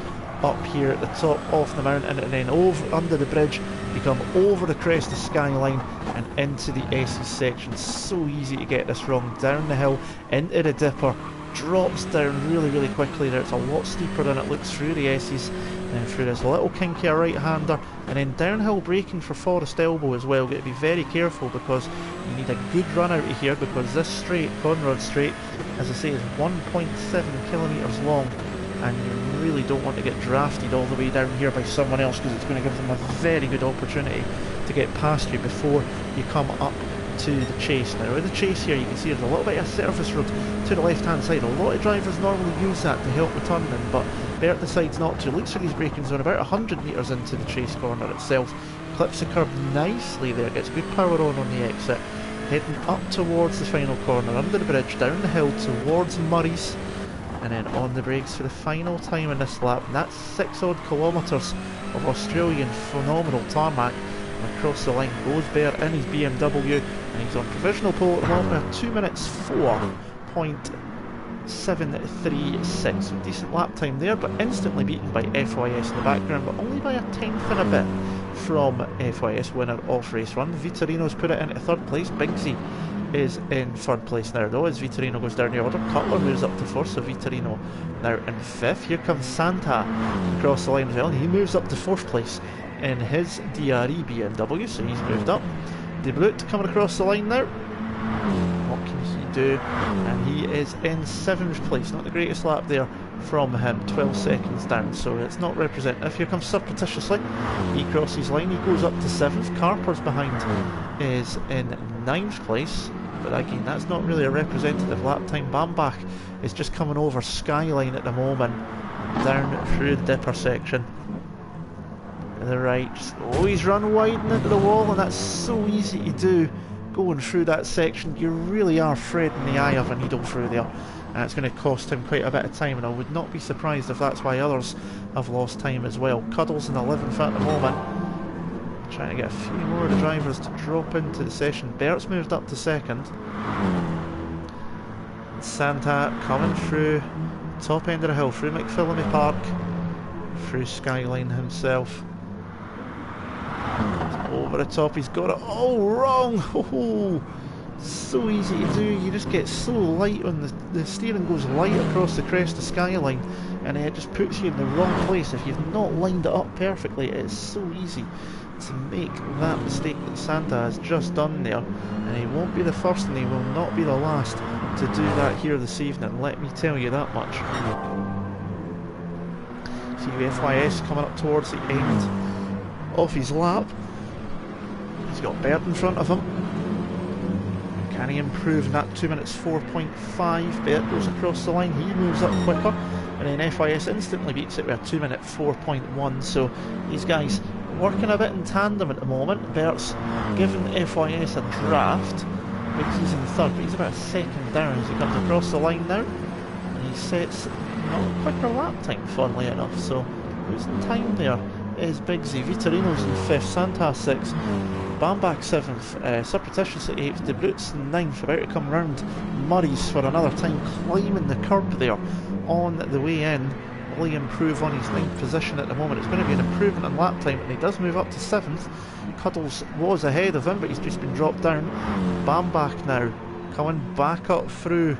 up here at the top of the mountain, and then over under the bridge you come over the crest of Skyline and into the S's section. So easy to get this wrong. Down the hill into the dipper, drops down really quickly there. It's a lot steeper than it looks through the S's, and then through this little kinkier right hander, and then downhill braking for Forest Elbow as well. Got to be very careful because you need a good run out of here, because this straight, Conrod Straight, as I say, is 1.7 kilometres long, and you really don't want to get drafted all the way down here by someone else, because it's going to give them a very good opportunity to get past you before you come up to the Chase. Now with the Chase here, you can see there's a little bit of service road to the left hand side. A lot of drivers normally use that to help with turning, but Bert decides not to. Looks like he's braking zone about 100 metres into the Chase corner itself. Clips the curb nicely there, gets good power on the exit, heading up towards the final corner, under the bridge, down the hill towards Murray's, and then on the brakes for the final time in this lap. And that's 6 odd kilometres of Australian phenomenal tarmac. And across the line goes Bert in his BMW, and he's on provisional pole at the moment with 2 minutes 4.736. So decent lap time there, but instantly beaten by FYS in the background, but only by a tenth and a bit from FYS winner of race 1. Vitorino's put it into 3rd place. Bigsy is in 3rd place now though, as Vitorino goes down the order. Cutler moves up to 4th, so Vitorino now in 5th. Here comes Santa across the line as well, and he moves up to 4th place in his DRE BMW, so he's moved up. De Bruyne coming across the line now. What can he do? And he is in 7th place. Not the greatest lap there from him, 12 seconds down, so it's not representative. Here comes surreptitiously, he crosses line, he goes up to 7th. Carper's behind is in 9th place, but again that's not really a representative lap time. Bambach is just coming over Skyline at the moment, down through the dipper section to the right. Just always run wide and into the wall, and that's so easy to do going through that section. You really are threading the eye of a needle through there, and it's going to cost him quite a bit of time, and I would not be surprised if that's why others have lost time as well. Cuddles in 11th at the moment, trying to get a few more of the drivers to drop into the session. Bert's moved up to 2nd. Santa coming through top end of the hill, through McPhillamy Park, through Skyline himself. Over the top, he's got it all wrong. Oh, so easy to do. You just get so light when the steering goes light across the crest of Skyline, and it just puts you in the wrong place. If you've not lined it up perfectly, it is so easy to make that mistake that Santa has just done there, and he won't be the first and he will not be the last to do that here this evening, let me tell you that much. see FYS coming up towards the end of his lap. He's got Baird in front of him. Can he improve in that 2 minutes 4.5? Baird goes across the line, he moves up quicker, and then FYS instantly beats it with a 2 minute 4.1. So these guys working a bit in tandem at the moment. Baird's given FYS a draft. He's in third, but he's about a second down as he comes across the line now. And he sets not a quicker lap time, funnily enough. So losing time there is Bigsy. Vitorino's in 5th, Santas 6th, Bambak 7th, Surreptitious at 8th, De Bruyt's 9th, about to come round Murray's for another time, climbing the curb there on the way in. Will he improve on his 9th position at the moment? It's going to be an improvement in lap time, and he does move up to 7th. Cuddles was ahead of him, but he's just been dropped down. Bambak now coming back up through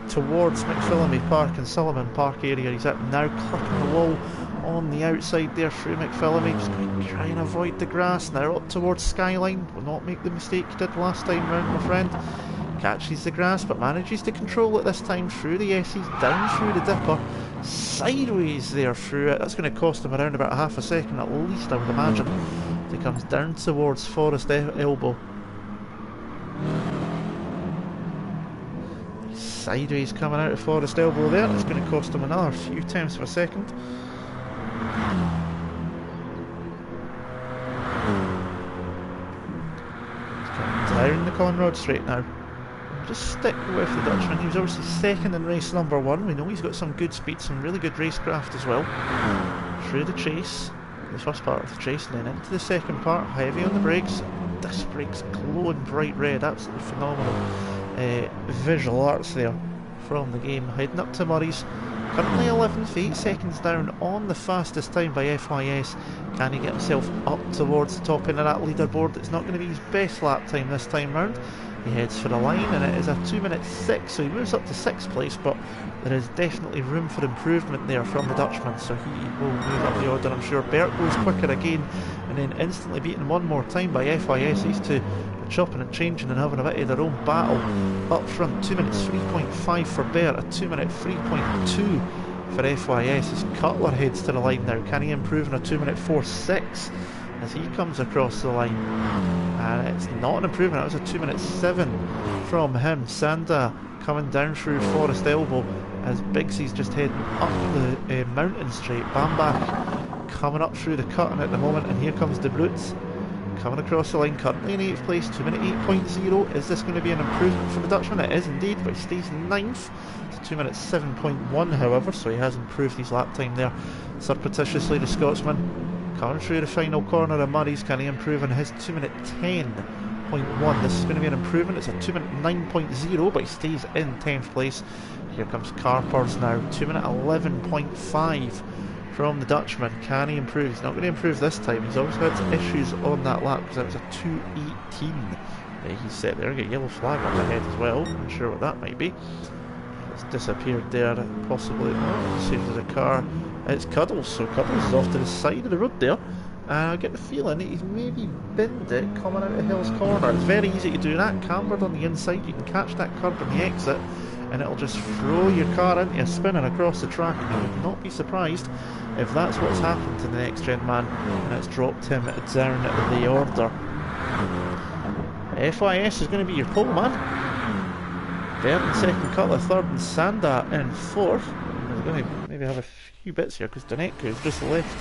towards McPhillamy Park and Sullivan Park area. He's up now, clipping the wall on the outside there through McPhillamy. Just going to try and avoid the grass. Now up towards Skyline. Will not make the mistake he did last time round, my friend. Catches the grass but manages to control it this time through the S's, down through the dipper, sideways there through it. That's going to cost him around about half a second at least, I would imagine. He comes down towards Forest Elbow. Sideways coming out of Forest Elbow there. That's going to cost him another few tenths of a second. He's coming down the Conrod Straight now. Just stick with the Dutchman. He was obviously second in race number 1. We know he's got some good speed, some really good racecraft as well. Through the chase, the first part of the chase, and then into the second part, heavy on the brakes. This brake's glowing bright red, absolutely phenomenal visual arts there from the game. Heading up to Murray's, currently 11th, 8 seconds down on the fastest time by FYS. Can he get himself up towards the top end of that leaderboard? It's not going to be his best lap time this time round. He heads for the line, and it is a 2 minute 6, so he moves up to 6th place, but there is definitely room for improvement there from the Dutchman, so he will move up the order, I'm sure. Bert goes quicker again, and then instantly beaten one more time by FYS. These two are chopping and changing and having a bit of their own battle up front. 2 minutes 3.5 for Bert, a 2 minute 3.2 for FYS as Cutler heads to the line now. Can he improve in a 2 minute 4.6 as he comes across the line? And it's not an improvement, that was a 2 minute 7 from him. Sanda coming down through Forest Elbow as Bigsy's just heading up the mountain straight. Bambak coming up through the cutting at the moment, and here comes De Bruyt coming across the line, currently in 8th place, 2 minute 8.0. Is this going to be an improvement for the Dutchman? It is indeed, but he stays 9th. It's 2 minutes 7.1 however, so he has improved his lap time there surreptitiously. The Scotsman coming through the final corner of Murray's. Can he improve on his 2 minute 10.1? This is going to be an improvement. It's a 2 minute 9.0, but he stays in 10th place. Here comes Carpers now, 2 minute 11.5 from the Dutchman. Can he improve? He's not going to improve this time. He's always had issues on that lap because that was a 2.18 that he set there. Get a yellow flag up ahead as well. I'm not sure what that might be. It's disappeared there, possibly. Let's see if there's a car. It's Cuddles, so Cuddles is off to the side of the road there. And I get the feeling he's maybe binned it coming out of Hill's Corner. It's very easy to do that. Cambered on the inside, you can catch that curb on the exit, and it'll just throw your car into a spinning across the track. And I would not be surprised if that's what's happened to the NXTGEN man, and it's dropped him down the order. FYS is going to be your pole man. Bert in second, Cutler third, and Sanda in fourth. We're going to maybe have a few bits here because Donetko's just left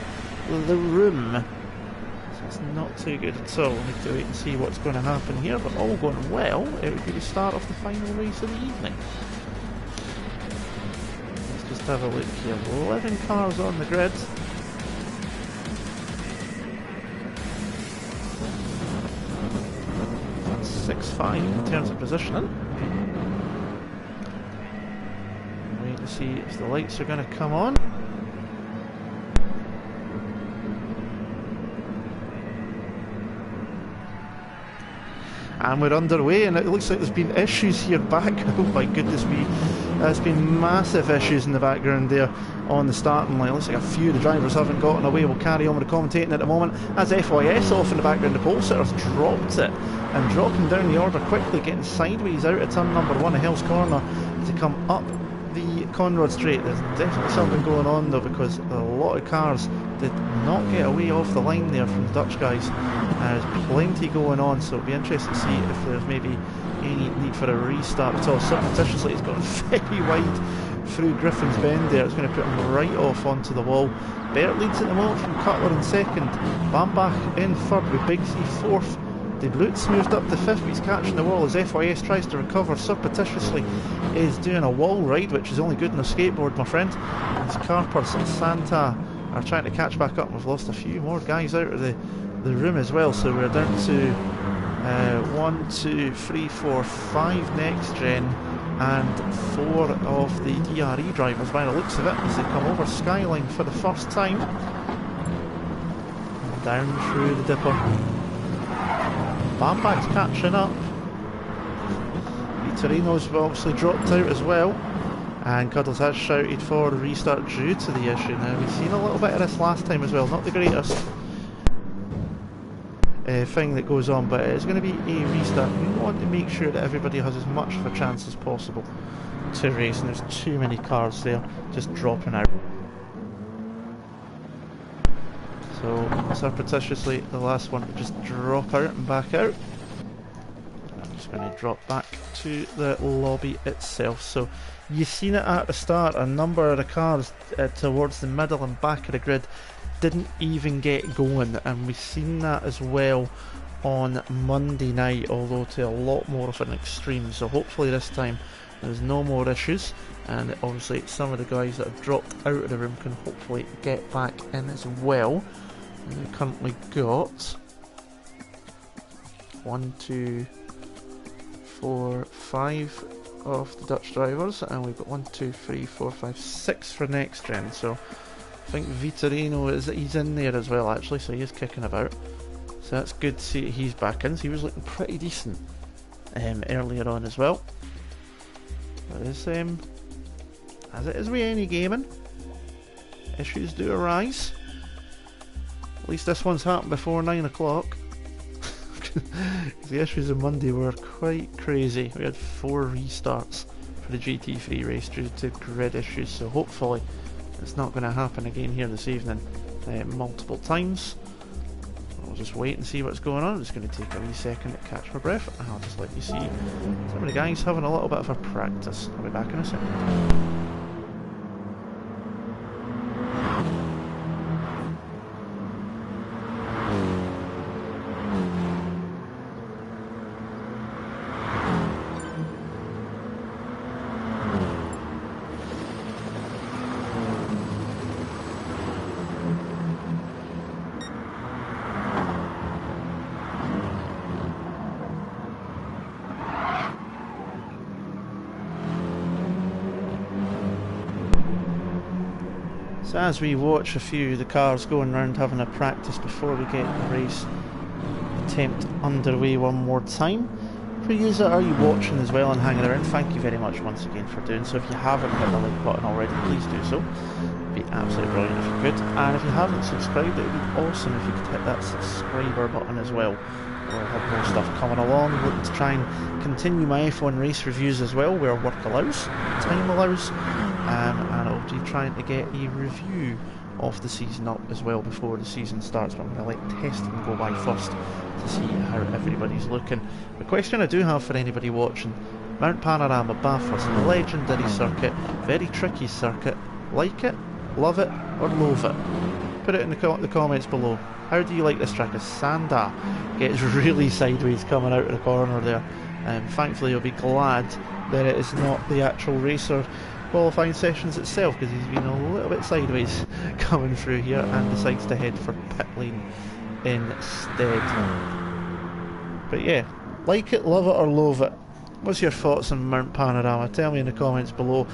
the room, so it's not too good at all. We'll need to wait and see what's going to happen here, but all going well, it would be the start of the final race of the evening. Let's just have a look here. 11 cars on the grid. That's 6-5 in terms of positioning. Wait to see if the lights are going to come on. And we're underway, and it looks like there's been issues here back. Oh my goodness me, there's been massive issues in the background there on the starting line. Looks like a few of the drivers haven't gotten away. We'll carry on with the commentating at the moment as FYS off in the background. The pole sitters dropped it and dropping down the order quickly, getting sideways out of turn number 1 of Hill's Corner to come up the Conrod Straight. There's definitely something going on though, because a lot of cars did not get away off the line there from the Dutch guys. There's plenty going on, so it'll be interesting to see if there's maybe any need for a restart at all. Surreptitiously, it's gone very wide through Griffin's Bend there. It's going to put him right off onto the wall. Bert leads at the moment from Cutler in second. Bambach in third with Big C fourth. De Blutz moved up to fifth, but he's catching the wall as FYS tries to recover. Surreptitiously is doing a wall ride, which is only good on a skateboard, my friend. As Carpers and Santa are trying to catch back up. We've lost a few more guys out of the room as well, so we're down to 1, 2, 3, 4, 5 next gen and 4 of the DRE drivers by the looks of it, as they come over Skyline for the first time. Down through the dipper. Bambach's catching up. Vitorino's obviously dropped out as well, and Cuddles has shouted for a restart due to the issue. Now, we've seen a little bit of this last time as well, not the greatest thing that goes on, but it's going to be a restart. We want to make sure that everybody has as much of a chance as possible to race, and there's too many cars there just dropping out. So surreptitiously the last one to just drop out and back out. I'm just going to drop back to the lobby itself. So you've seen it at the start, a number of the cars towards the middle and back of the grid didn't even get going, and we've seen that as well on Monday night, although to a lot more of an extreme. So hopefully this time there's no more issues, and obviously some of the guys that have dropped out of the room can hopefully get back in as well. And we've currently got 1, 2, 4, 5 of the Dutch drivers, and we've got 1, 2, 3, 4, 5, 6 for next gen. So I think Vitorino he's in there as well actually, so he is kicking about. So that's good to see he's back in. So he was looking pretty decent earlier on as well. But as it is with any gaming, issues do arise. At least this one's happened before 9 o'clock. The issues on Monday were quite crazy. We had 4 restarts for the GT3 race due to grid issues, so hopefully it's not going to happen again here this evening multiple times. I'll just wait and see what's going on. I'm just going to take a wee second to catch my breath, and I'll just let you see some of the guys having a little bit of a practice. I'll be back in a second. So as we watch a few of the cars going around having a practice before we get the race attempt underway one more time, for you that are you watching as well and hanging around, thank you very much once again for doing so. If you haven't hit the like button already, please do so. It'd be absolutely brilliant if you could. And if you haven't subscribed, it would be awesome if you could hit that subscriber button as well. We'll have more stuff coming along. Looking to try and continue my F1 race reviews as well, where work allows, time allows. And I'll be trying to get a review of the season up as well before the season starts, but I'm going to let testing go by first to see how everybody's looking. The question I do have for anybody watching: Mount Panorama, Bathurst, a legendary circuit, very tricky circuit. Like it, love it, or loathe it? Put it in the comments below. How do you like this track? As Sanda gets really sideways coming out of the corner there, and thankfully you'll be glad that it is not the actual racer qualifying sessions itself, because he's been a little bit sideways coming through here and decides to head for pit lane instead. But yeah, like it, love it, or loathe it? What's your thoughts on Mount Panorama? Tell me in the comments below.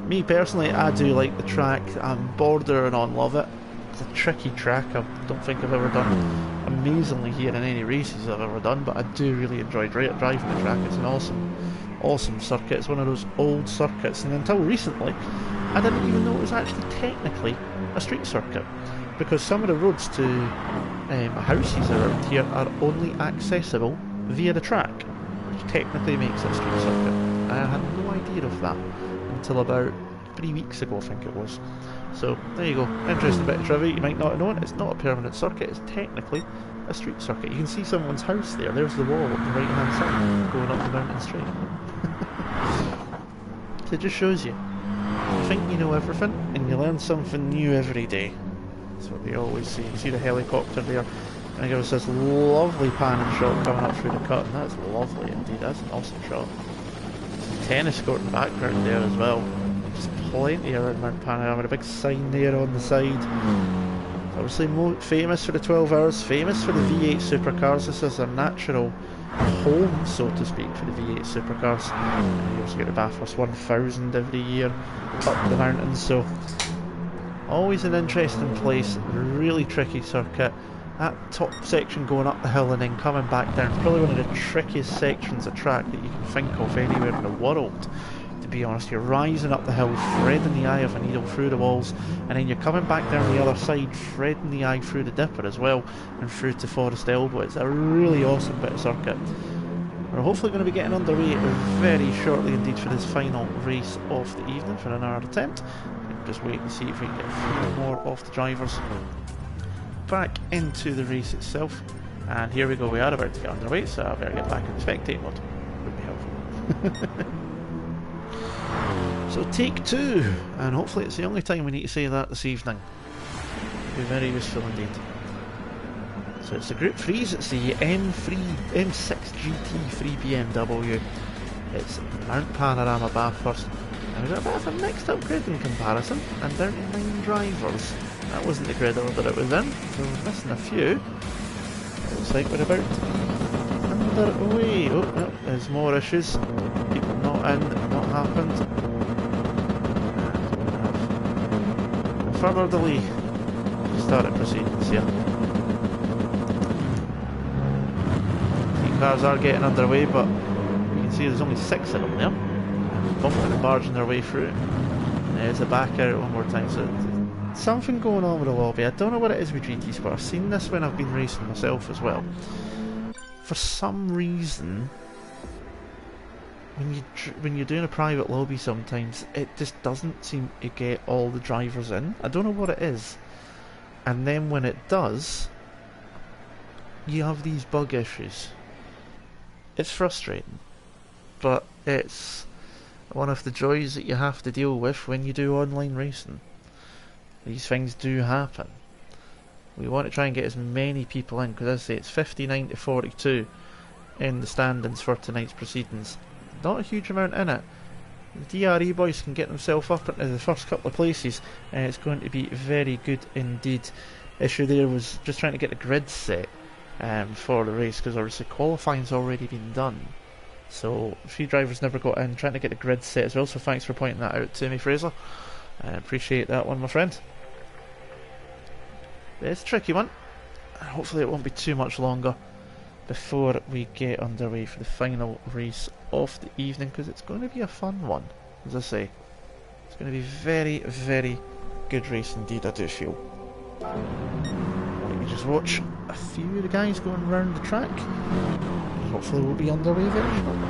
Me personally, I do like the track. I'm bordering on love it. It's a tricky track. I don't think I've ever done amazingly here in any races I've ever done, but I do really enjoy driving the track. It's an awesome circuit. It's one of those old circuits, and until recently I didn't even know it was actually technically a street circuit, because some of the roads to houses around here are only accessible via the track, which technically makes it a street circuit. I had no idea of that until about 3 weeks ago, I think it was. So there you go, interesting bit of trivia you might not have known. It's not a permanent circuit, it's technically a street circuit. You can see someone's house there, there's the wall on the right hand side going up the mountain straight. So it just shows you, you think you know everything and you learn something new every day. That's what they always say. You see the helicopter there, and it gives us this lovely panning shot coming up through the cut, and that's lovely indeed, that's an awesome shot. Tennis court in the background there as well. Just plenty around Mount Panorama, a big sign there on the side. Obviously famous for the 12 hours, famous for the V8 supercars. This is a natural home, so to speak, for the V8 supercars. You also get the Bathurst 1000 every year up the mountains, so always an interesting place, really tricky circuit. That top section going up the hill and then coming back down, probably one of the trickiest sections of track that you can think of anywhere in the world, to be honest. You're rising up the hill, threading the eye of a needle through the walls, and then you're coming back down the other side, threading the eye through the dipper as well, and through to Forest Elbow. It's a really awesome bit of circuit. We're hopefully going to be getting underway very shortly indeed for this final race of the evening for another attempt. Just wait and see if we can get a few more of the drivers back into the race itself. And here we go, we are about to get underway, so I better get back in the spectate mode. Would be helpful. So take 2, and hopefully it's the only time we need to say that this evening. It'll be very useful indeed. So it's the Group 3s, it's the M6 GT 3 BMW. It's Mount Panorama Bathurst. And we've got a bit of a mixed up grid in comparison, and down to 9 drivers. That wasn't the grid order it was in, so we're missing a few. It looks like we're about underway. Oh, no, there's more issues. People not in, not happened. And we have a further delay. Started proceedings here. The cars are getting underway, but you can see there's only 6 of them there. Bumping and barging their way through. There's a back out one more time. So something going on with the lobby. I don't know what it is with GT Sport. I've seen this when I've been racing myself as well. For some reason, when you're doing a private lobby, sometimes it just doesn't seem to get all the drivers in. I don't know what it is. And then when it does, you have these bug issues. It's frustrating, but it's one of the joys that you have to deal with when you do online racing. These things do happen. We want to try and get as many people in, because as I say, it's 59 to 42 in the standings for tonight's proceedings. Not a huge amount in it. The DRE boys can get themselves up into the first couple of places, and it's going to be very good indeed. Issue there was just trying to get the grid set for the race, because obviously qualifying's already been done. So a few drivers never got in, trying to get the grid set as well, so thanks for pointing that out to me, Fraser. I appreciate that one, my friend. But it's a tricky one. Hopefully it won't be too much longer before we get underway for the final race of the evening, because it's going to be a fun one, as I say. It's going to be very, very good race indeed, I do feel. Let me just watch a few of the guys going around the track. Hopefully we'll be underway very shortly.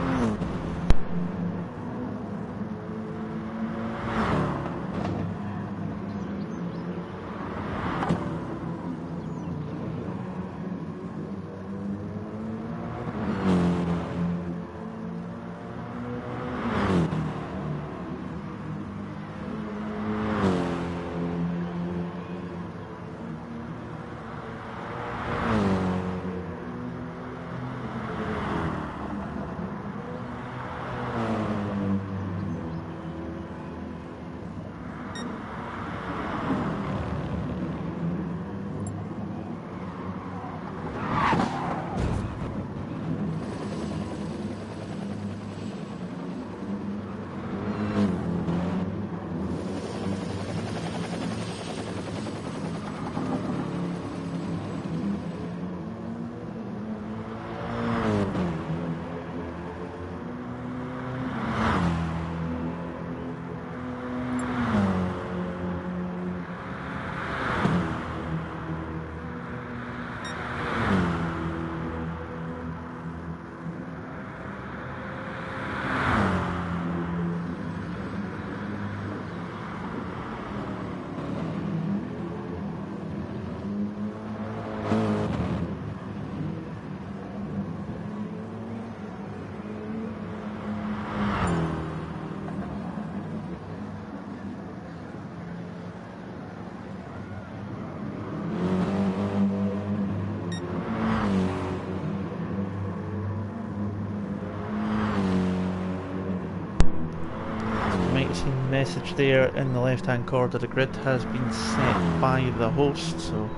message there in the left hand corner. The grid has been set by the host, so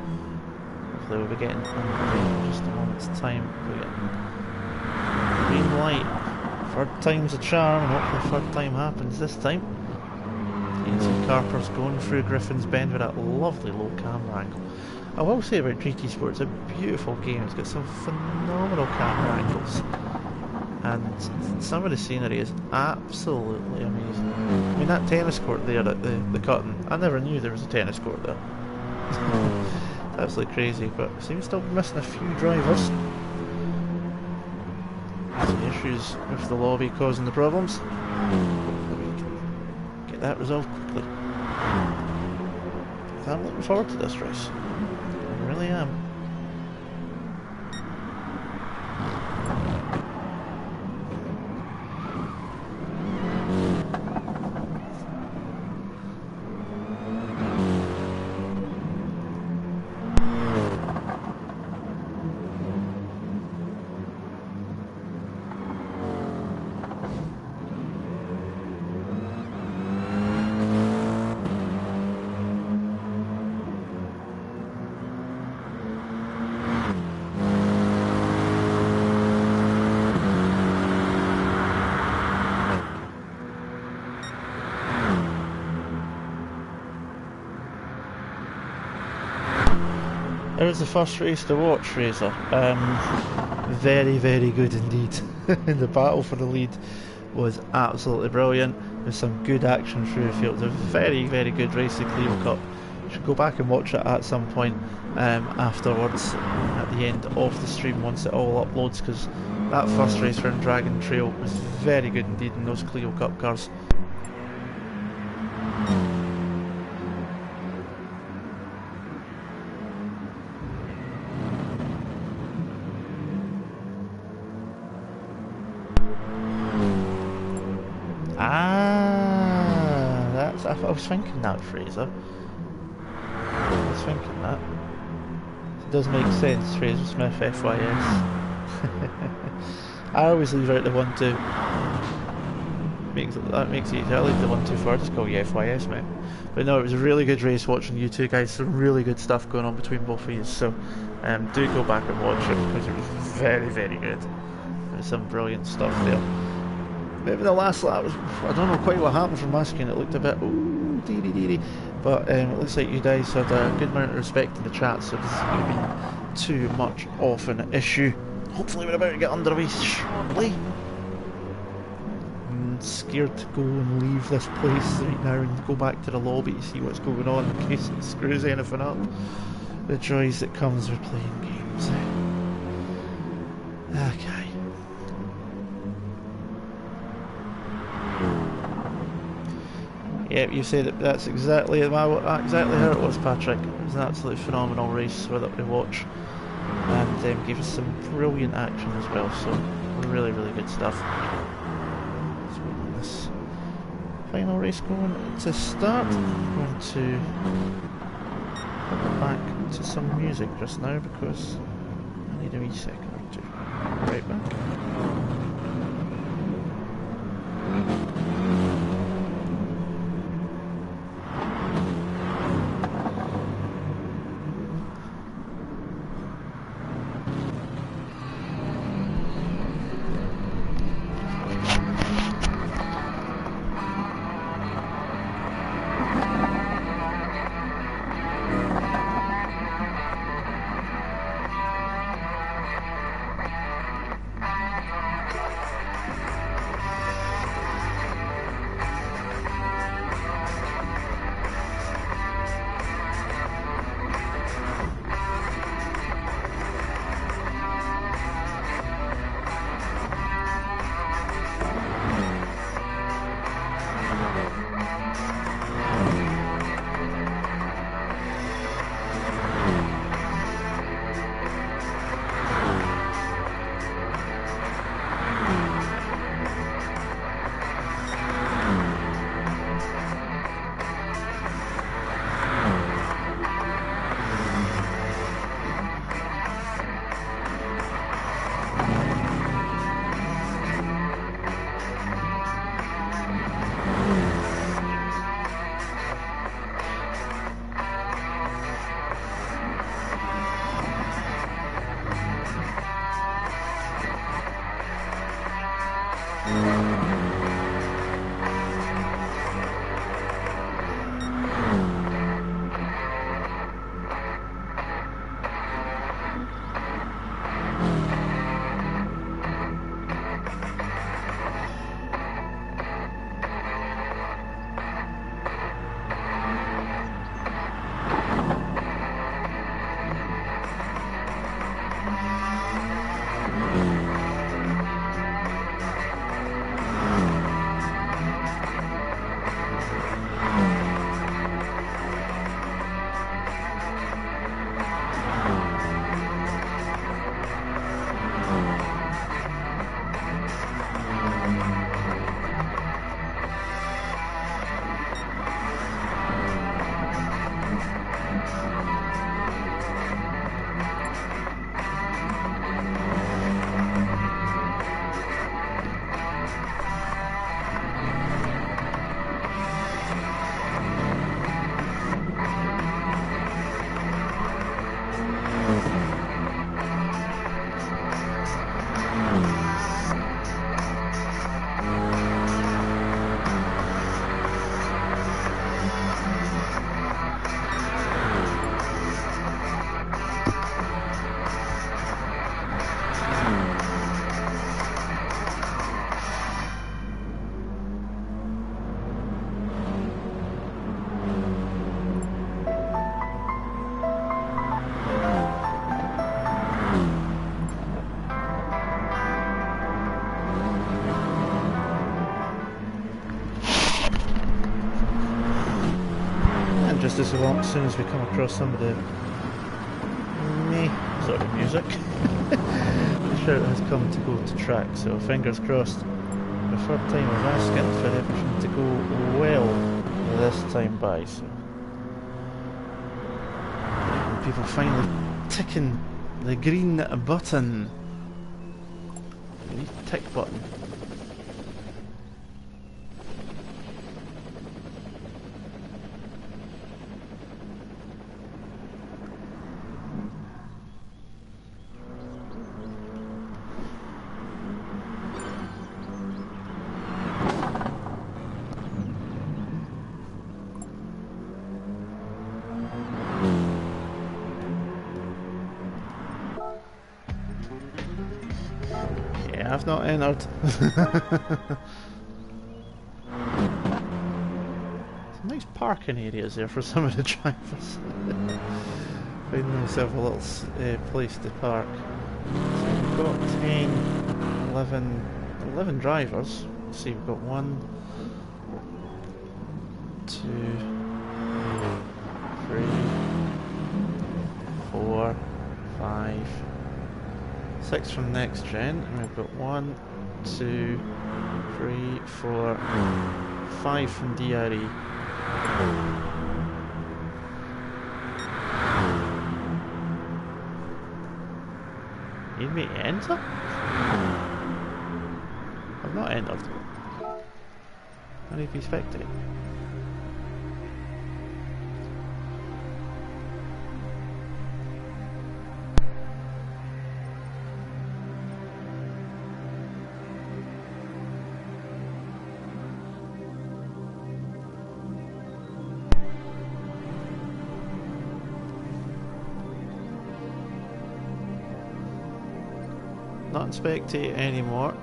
hopefully we'll be getting underway in just a moment's time. We'll get green light. Third time's a charm, and hopefully third time happens this time. You can see Carper's going through Griffin's Bend with that lovely low camera angle. I will say about GT Sport, it's a beautiful game. It's got some phenomenal camera angles, and some of the scenery is absolutely amazing. I mean, that tennis court there at the cutting, I never knew there was a tennis court there. It's absolutely crazy, but seems to be missing a few drivers. Some issues with the lobby causing the problems. Hopefully we can get that resolved quickly. I'm looking forward to this race. I really am. It was the first race to watch, Razor. Very, very good indeed. The battle for the lead was absolutely brilliant. There's some good action through the field. It was a very, very good race, the Clio Cup. You should go back and watch it at some point afterwards, at the end of the stream once it all uploads, because that first race around Dragon Trail was very good indeed in those Clio Cup cars. I was thinking that, Fraser. I was thinking that. It does make sense, Fraser Smith, FYS. I always leave out the 1-2. That makes it easier. I leave the 1-2 for, I just call you FYS, mate. But no, it was a really good race watching you two guys. Some really good stuff going on between both of you. So do go back and watch it, because it was very, very good. There's some brilliant stuff there. Maybe the last lap was, I don't know quite what happened from my screen, it looked a bit ooh dee, but it looks like you guys had a good amount of respect in the chat, so this isn't going to be too much of an issue. Hopefully we're about to get underway shortly. I'm scared to go and leave this place right now and go back to the lobby to see what's going on in case it screws anything up. The joys that comes with playing games. Okay. Yep, you said that's exactly how it was, Patrick. It was an absolutely phenomenal race for that to watch, and gave us some brilliant action as well. So really, really good stuff. Let's wait on this final race going to start. I'm going to go back to some music just now because I need a wee second or two. Right back. Just as soon as we come across some of the sort of music, the shout has come to go to track, so fingers crossed. The third time of asking for everything to go well this time by, so people finally ticking the green button, the tick button. I've not entered. Some nice parking areas there for some of the drivers. Finding myself a little place to park. So we've got 10, 11 drivers. Let's see, we've got 1, 2, 3, 4, 5, 6 from NXTGEN, and we've got 1, 2, 3, 4, 5 from DRE. Need me to enter? I've not entered. I need to be spectating. Not spectate anymore.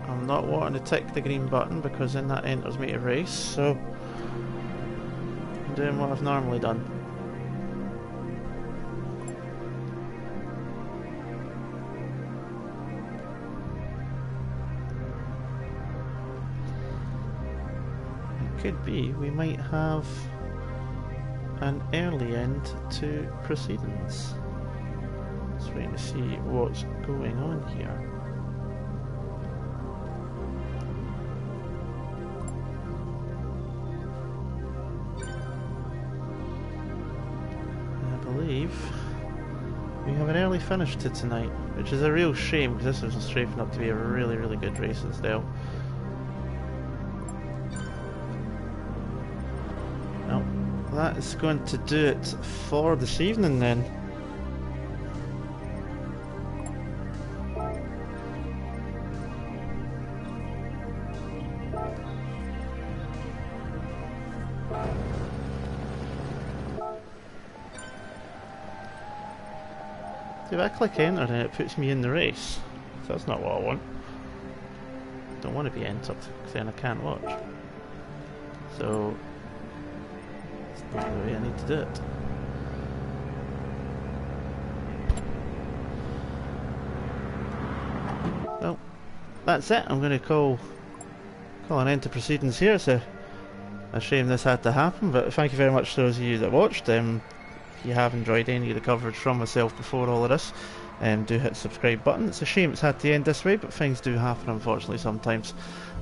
I'm not wanting to tick the green button because then that enters me to race, so I'm doing what I've normally done. It could be we might have an early end to proceedings. Just waiting to see what's going on here. I believe we have an early finish to tonight, which is a real shame because this was shaping up to be a really, really good race as well. Well, that is going to do it for this evening then. if I click enter then it puts me in the race. So that's not what I want. I don't want to be entered, because then I can't watch. So, that's not the way I need to do it. Well, that's it. I'm going to call an end to proceedings here. It's a shame this had to happen, but thank you very much to those of you that watched. If you have enjoyed any of the coverage from myself before all of this, do hit the subscribe button. It's a shame it's had to end this way, but things do happen unfortunately sometimes,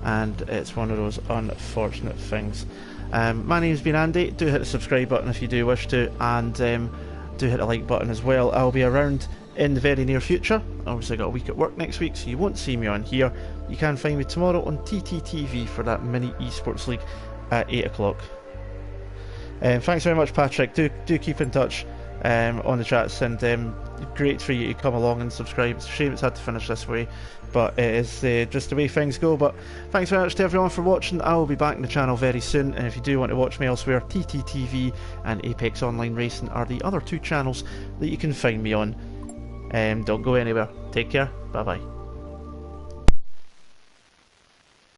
and it's one of those unfortunate things. My name's been Andy. Do hit the subscribe button if you do wish to, and do hit the like button as well. I'll be around in the very near future. Obviously got a week at work next week, so you won't see me on here. You can find me tomorrow on TTTV for that mini esports league at 8 o'clock. Thanks very much, Patrick. Do keep in touch on the chats, and great for you to come along and subscribe. It's a shame it's had to finish this way, but it is just the way things go. But thanks very much to everyone for watching. I will be back on the channel very soon, and if you do want to watch me elsewhere, TTTV and Apex Online Racing are the other two channels that you can find me on. Don't go anywhere. Take care. Bye bye.